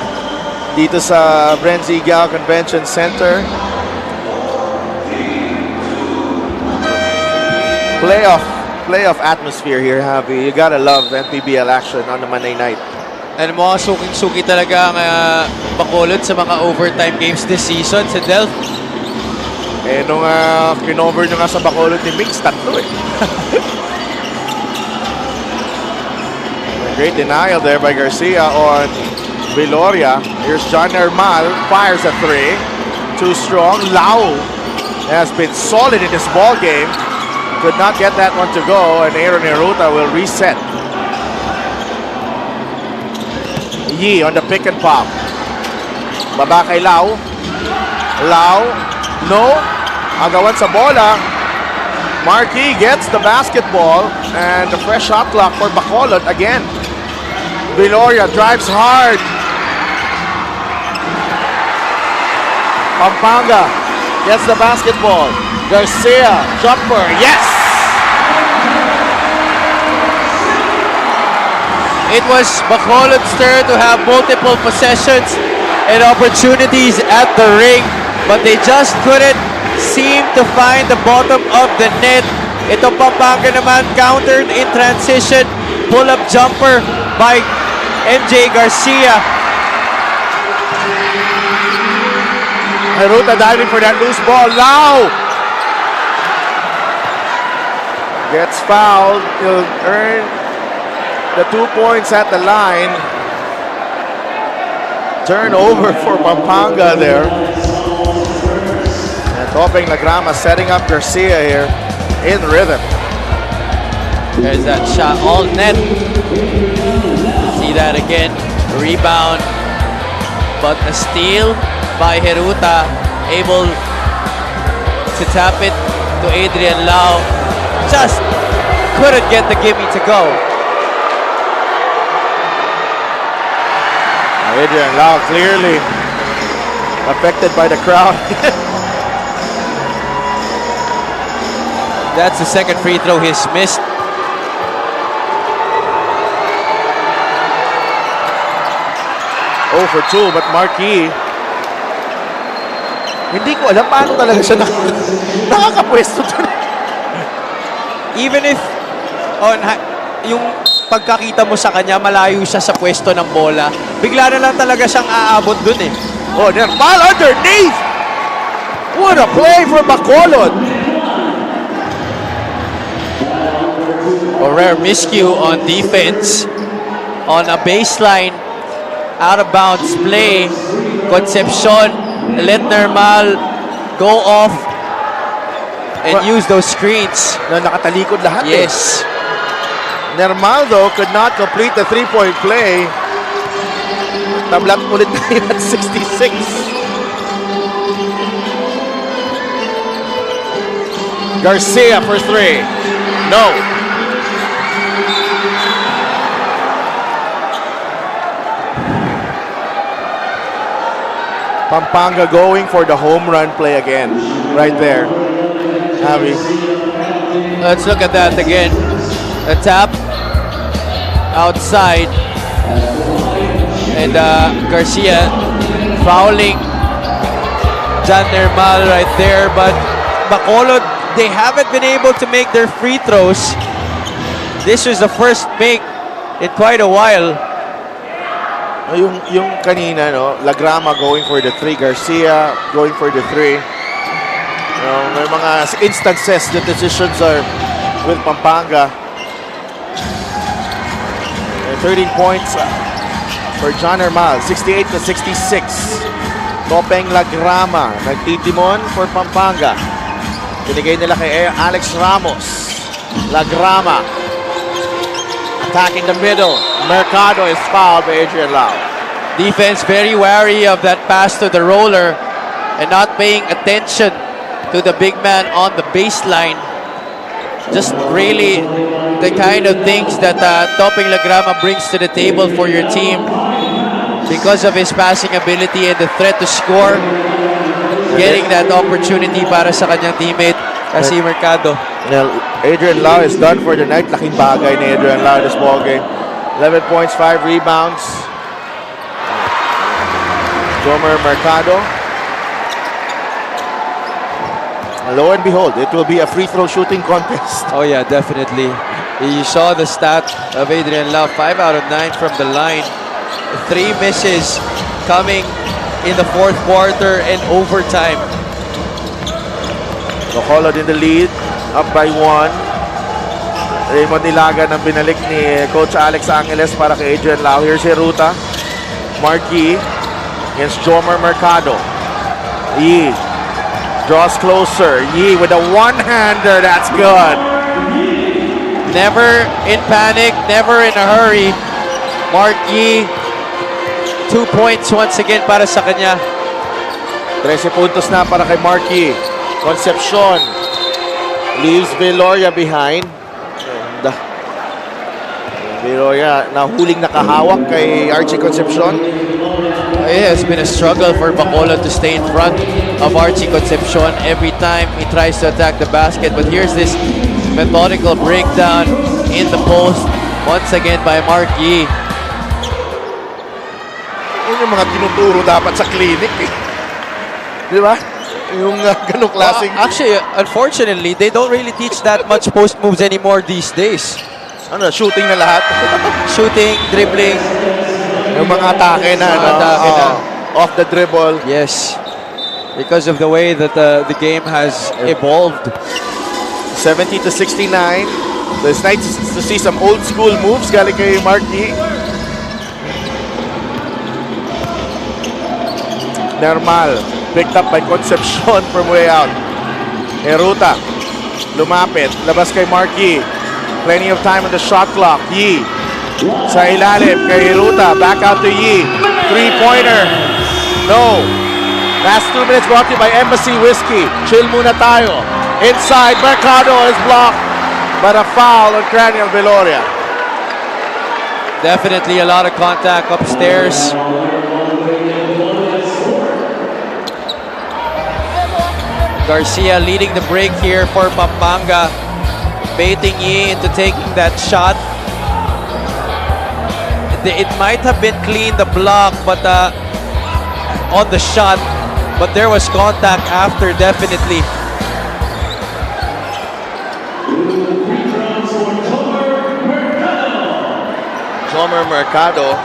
dito sa Brenzigao Convention Center. Playoff atmosphere here, Javi. You gotta love Mpbl action on the Monday night. And mga suking-suki talaga ang Bacolod sa mga overtime games this season, Sadel. Eh, nung kinover nyo nga sa Bacolod ni Mix, 3 eh. Great denial there by Garcia on Viloria. Here's John Hermal, fires a 3. Too strong. Lau has been solid in this ball game. Could not get that one to go, and Aaron Heruta will reset. Yee on the pick and pop. Baba kay Lau. Lau. No. Agawan sa bola. Marquis gets the basketball, and the fresh shot clock for Bacolod again. Viloria drives hard. Pampanga gets the basketball. Garcia, jumper, yes! It was Bacolod's turn to have multiple possessions and opportunities at the ring, but they just couldn't seem to find the bottom of the net. Ito Pampanga naman countered in transition. Pull-up jumper by MJ Garcia. Heruta diving for that loose ball. Lau gets fouled. He'll earn the 2 points at the line. Turnover for Pampanga there. And Topeng Lagrama setting up Garcia here in rhythm. There's that shot, all net. See that again, rebound, but a steal by Heruta, able to tap it to Adrian Lau. Just couldn't get the gimme to go. Adrian Lau clearly affected by the crowd. That's the second free throw he's missed. Oh for 2, but Marquis, hindi ko alam paano talaga siya nakakapwesto doon. Even if yung pagkakita mo sa kanya, malayo siya sa pwesto ng bola, bigla na lang talaga siyang aabot dun eh. Oh, there's ball underneath! What a play for Bacolod. A rare miscue on defense. On a baseline, out of bounds play. Concepcion let Nermal go off and use those screens. Na nakatalikod lahat Yes. Nermaldo could not complete the three-point play. Tablat ulit na yun at 66. Garcia for three. No. Pampanga going for the home run play again. Right there. Javi. Let's look at that again. A tap outside. And Garcia fouling John Nermal right there. But Bacolod, they haven't been able to make their free throws. This was the first make in quite a while. Yung kanina, no, Lagrama going for the three, Garcia going for the three. You know, may mga instances the decisions are with Pampanga. And 13 points for John Hermal, 68 to 66. Topeng Lagrama, nagtitimon for Pampanga. Binigay nila kay Alex Ramos. Lagrama. Attack in the middle. Mercado is fouled by Adrian Lau. Defense very wary of that pass to the roller and not paying attention to the big man on the baseline. Just really the kind of things that Topeng Lagrama brings to the table for your team because of his passing ability and the threat to score. Getting that opportunity para sa kanyang teammate kasi Mercado. Well, Adrian Lau is done for the night. Laking bagay ni Adrian Lau this ball game. 11 points, 5 rebounds. Jomer Mercado. Lo and behold, it will be a free throw shooting contest. Oh yeah, definitely. You saw the stat of Adrian Lau, 5 out of 9 from the line. 3 misses coming in the fourth quarter and overtime. Bacolod in the lead, up by 1. Raymond Ilagan ang binalik ni Coach Alex Angeles para kay Adrian Lau. Here's Heruta. Marquis against Jomer Mercado. Yee draws closer. Yee with a one-hander. That's good. Never in panic, never in a hurry. Marquis, 2 points once again para sa kanya. 13 puntos na para kay Marquis. Concepcion leaves Viloria behind. Viloria nahuling nakahawak kay Archie Concepcion. It has been a struggle for Bacolod to stay in front of Archie Concepcion every time he tries to attack the basket. But here's this methodical breakdown in the post once again by Marquis. Yun yung mga tinuturo dapat sa clinic eh. Di ba? Yung ganong klaseng... Actually, unfortunately, they don't really teach that much post moves anymore these days. Ano, shooting na lahat? Shooting, dribbling. Yung mga atake na, no? Atake na. Off the dribble. Yes. Because of the way that the game has evolved. 70 to 69. So it's nice to see some old school moves galing kay Marquis. Nermal. Picked up by Concepcion from way out. Heruta. Lumapit. Labas kay Marquis. Plenty of time on the shot clock. Yee. Sa ilalim kay Heruta. Back out to Yee. Three-pointer. No. Last 2 minutes brought to you by Embassy Whiskey. Chill muna tayo. Inside. Mercado is blocked. But a foul on Cranial Viloria. Definitely a lot of contact upstairs. Garcia leading the break here for Pampanga. Baiting Yee into taking that shot. It might have been clean, the block, but on the shot. But there was contact after, definitely. Jomer Mercado,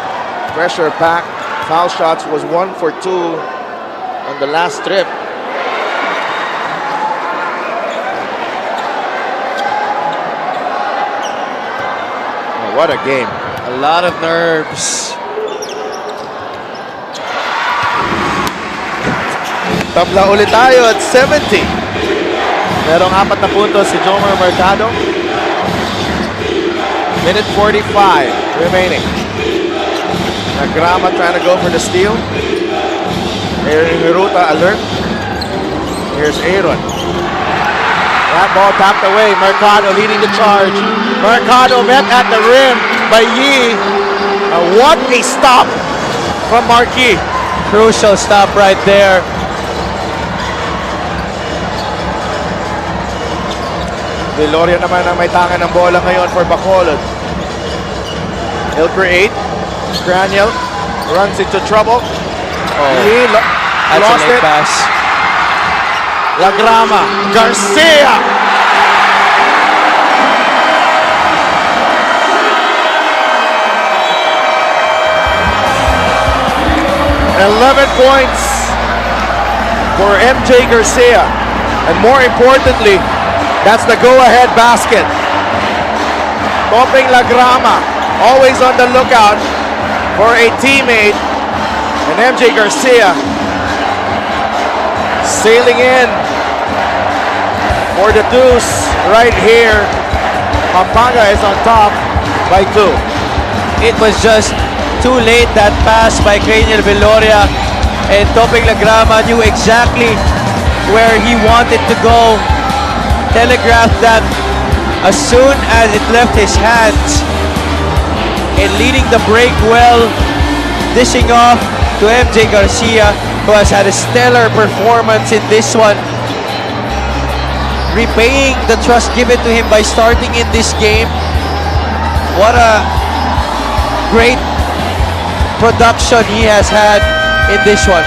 pressure pack, foul shots was 1 for 2 on the last trip. What a game. A lot of nerves. Tabla ulit tayo at 70. Merong 4 na puntos si Jomer Mercado. Minute 45 remaining. Nagrama trying to go for the steal. Aaron Hiruta alert. Here's Aaron. That ball tapped away. Mercado leading the charge. Mercado met at the rim by Yi. What a stop from Marquis. Crucial stop right there. Viloria naman ang may tangan ng bola ngayon for Bacolod. He'll create. Craniel runs into trouble. He That's lost a late it. pass. Lagrama. Garcia. $11 points for MJ Garcia. And more importantly, that's the go-ahead basket. Topping Lagrama, always on the lookout for a teammate. And MJ Garcia sailing in for the deuce right here. Pampanga is on top by 2. It was just too late, that pass by Craniel Viloria. And Topping Lagrama knew exactly where he wanted to go. Telegraphed that as soon as it left his hands, and leading the break well, dishing off to MJ Garcia, who has had a stellar performance in this one, repaying the trust given to him by starting in this game. What a great production he has had in this one.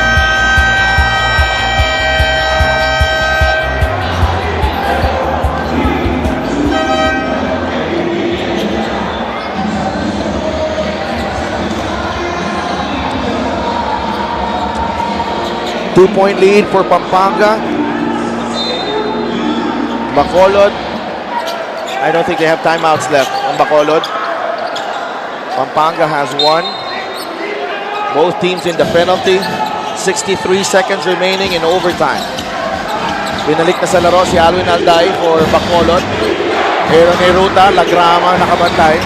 Two-point lead for Pampanga. Bacolod. I don't think they have timeouts left on Bacolod. Pampanga has 1. Both teams in the penalty. 63 seconds remaining in overtime. Binalik na sa laro si Alwin Alday for Bacolod. Aaron Hiruta, Lagrama, nakabantay.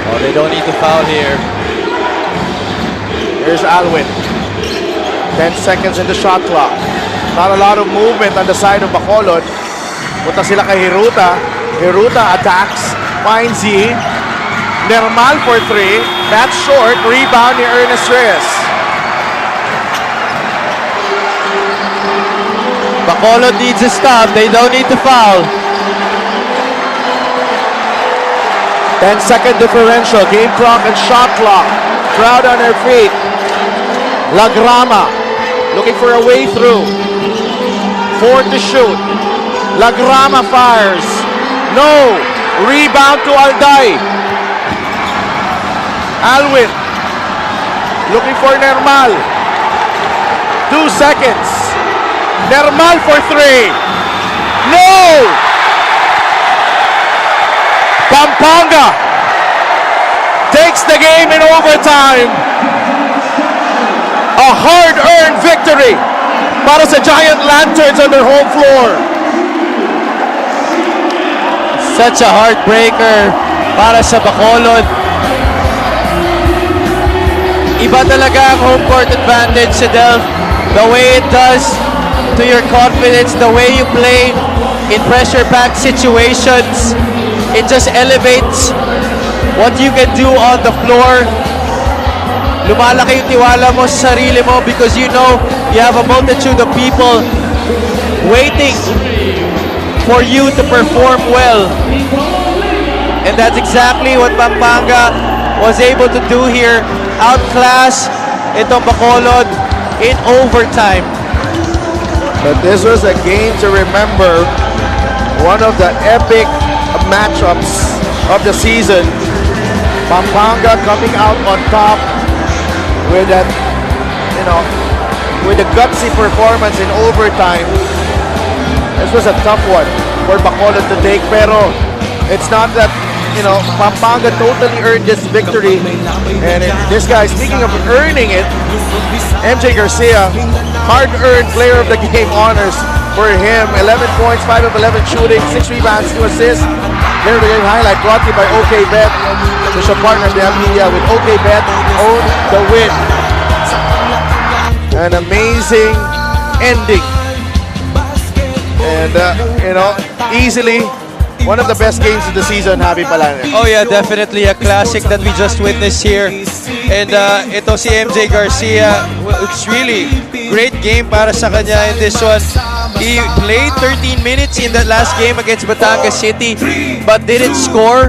Oh, they don't need to foul here. Here's Alwin. 10 seconds in the shot clock. Not a lot of movement on the side of Bacolod. Punta sila kay Hiruta. Hiruta attacks. Finds Yi. Nermal for 3. That's short. Rebound ni Ernest Reyes. Bacolod needs a stop. They don't need to foul. 10-second differential. Game clock and shot clock. Crowd on their feet. Lagrama looking for a way through. 4 to shoot. Lagrama fires. No. Rebound to Alday. Alwin looking for Nermal. 2 seconds. Nermal for 3. No. Pampanga takes the game in overtime. A hard-earned victory para sa Giant Lanterns on their home floor. Such a heartbreaker para sa Bacolod. Iba talaga ang home court advantage sa Delph. The way it does to your confidence, the way you play in pressure-packed situations, it just elevates what you can do on the floor. Lumalaki yung tiwala mo sa sarili mo because you know you have a multitude of people waiting for you to perform well. And that's exactly what Pampanga was able to do here. Outclass itong Bacolod in overtime. But this was a game to remember. One of the epic matchups of the season. Pampanga coming out on top with that, with a gutsy performance in overtime. This was a tough one for Bacolod to take, pero it's not that Pampanga totally earned this victory. And this guy, speaking of earning it, MJ Garcia, hard-earned player of the game honors for him. 11 points, 5 of 11 shooting, 6 rebounds, 2 assists. Player of the game highlight brought to you by OK Bet. Official partner of the media with OK Bet. Own the win. An amazing ending. And, easily one of the best games of the season, Javi Palane. Oh yeah, definitely a classic that we just witnessed here. And ito si MJ Garcia, it's really great game para sa kanya in this one. He played 13 minutes in that last game against Batangas City but didn't score.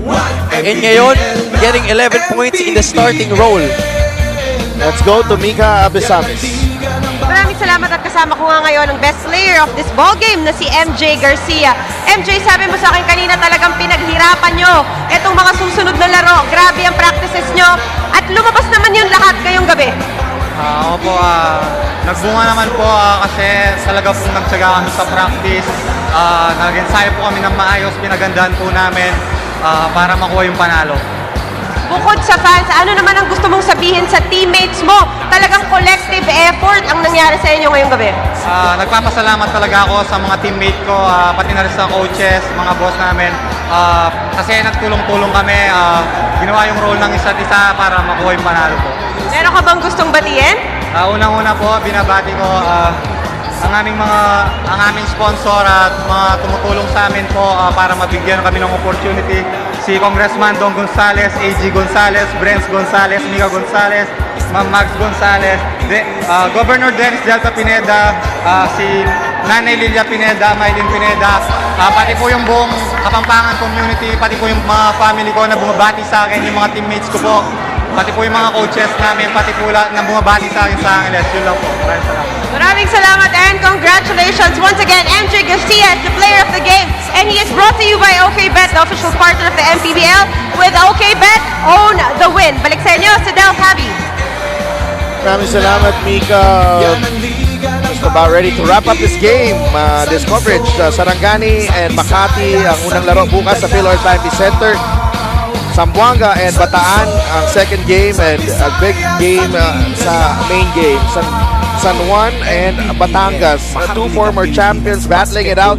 And ngayon, getting 11 points in the starting role. Let's go to Mika Abesamis. Maraming salamat at kasama ko nga ngayon ang best player of this ball game na si MJ Garcia. MJ, sabi mo sa akin kanina talagang pinaghirapan nyo itong mga susunod na laro. Grabe ang practices nyo at lumabas naman yung lahat ngayong gabi. Opo, nagbunga naman po kasi talaga pong nagtsaga kami sa practice. Nag-ensayo po kami ng maayos, pinagandahan po namin para makuha yung panalo. Bukod sa fans, ano naman ang gusto mong sabihin sa teammates mo? Talagang collective effort ang nangyari sa inyo ngayong gabi. Nagpapasalamat talaga ako sa mga teammate ko, pati na rin sa coaches, mga boss namin. Kasi nagtulong-tulong kami, ginawa yung role ng isa't isa para makuha yung panalo po. Meron ka bang gustong batiin? Unang-una po, binabati ko ang aming sponsor at mga tumutulong sa amin po para mabigyan kami ng opportunity. Si Congressman Don Gonzales, AG Gonzales, Brens Gonzales, Mika Gonzales, Ma'am Max Gonzales, Governor Dennis Delta Pineda, si Nanay Lilia Pineda, Maylin Pineda, pati po yung buong Kapampangan community, pati po yung mga family ko na bumabati sa akin, yung mga teammates ko po, pati po yung mga coaches namin, pati po lahat na bumabati sa akin sa Angeles. Yun lang po. Maraming salamat. Maraming salamat and congratulations once again, MJ Garcia is the player of the game and he is brought to you by OK Bet, the official partner of the Mpbl. With OK Bet, own the win. Balik sa inyo, si Del Javi. Maraming salamat, Mika. Just about ready to wrap up this game, this coverage. Sarangani and Makati ang unang laro bukas sa Phil Time Center. Zamboanga and Bataan ang second game and a big game sa main game. San Juan and Batangas, two former champions battling it out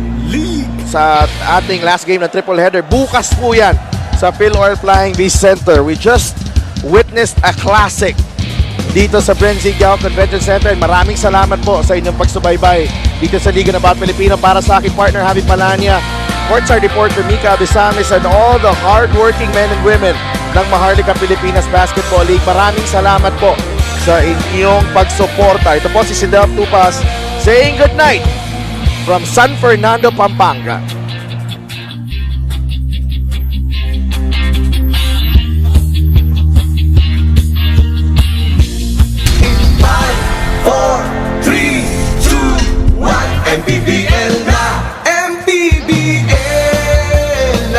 sa ating last game na triple header. Bukas po yan sa Phil Oil Flying Beach Center. We just witnessed a classic dito sa Brenzigao Convention Center and maraming salamat po sa inyong pagsubaybay dito sa Liga ng Bat Pilipino. Para sa aking partner Javi Palania, courtside reporter Mika Abesamis, and all the hard-working men and women ng Maharlika Pilipinas Basketball League. Maraming salamat po sa inyong pagsuporta. Ito po si Sidel Tupas saying good night from San Fernando, Pampanga.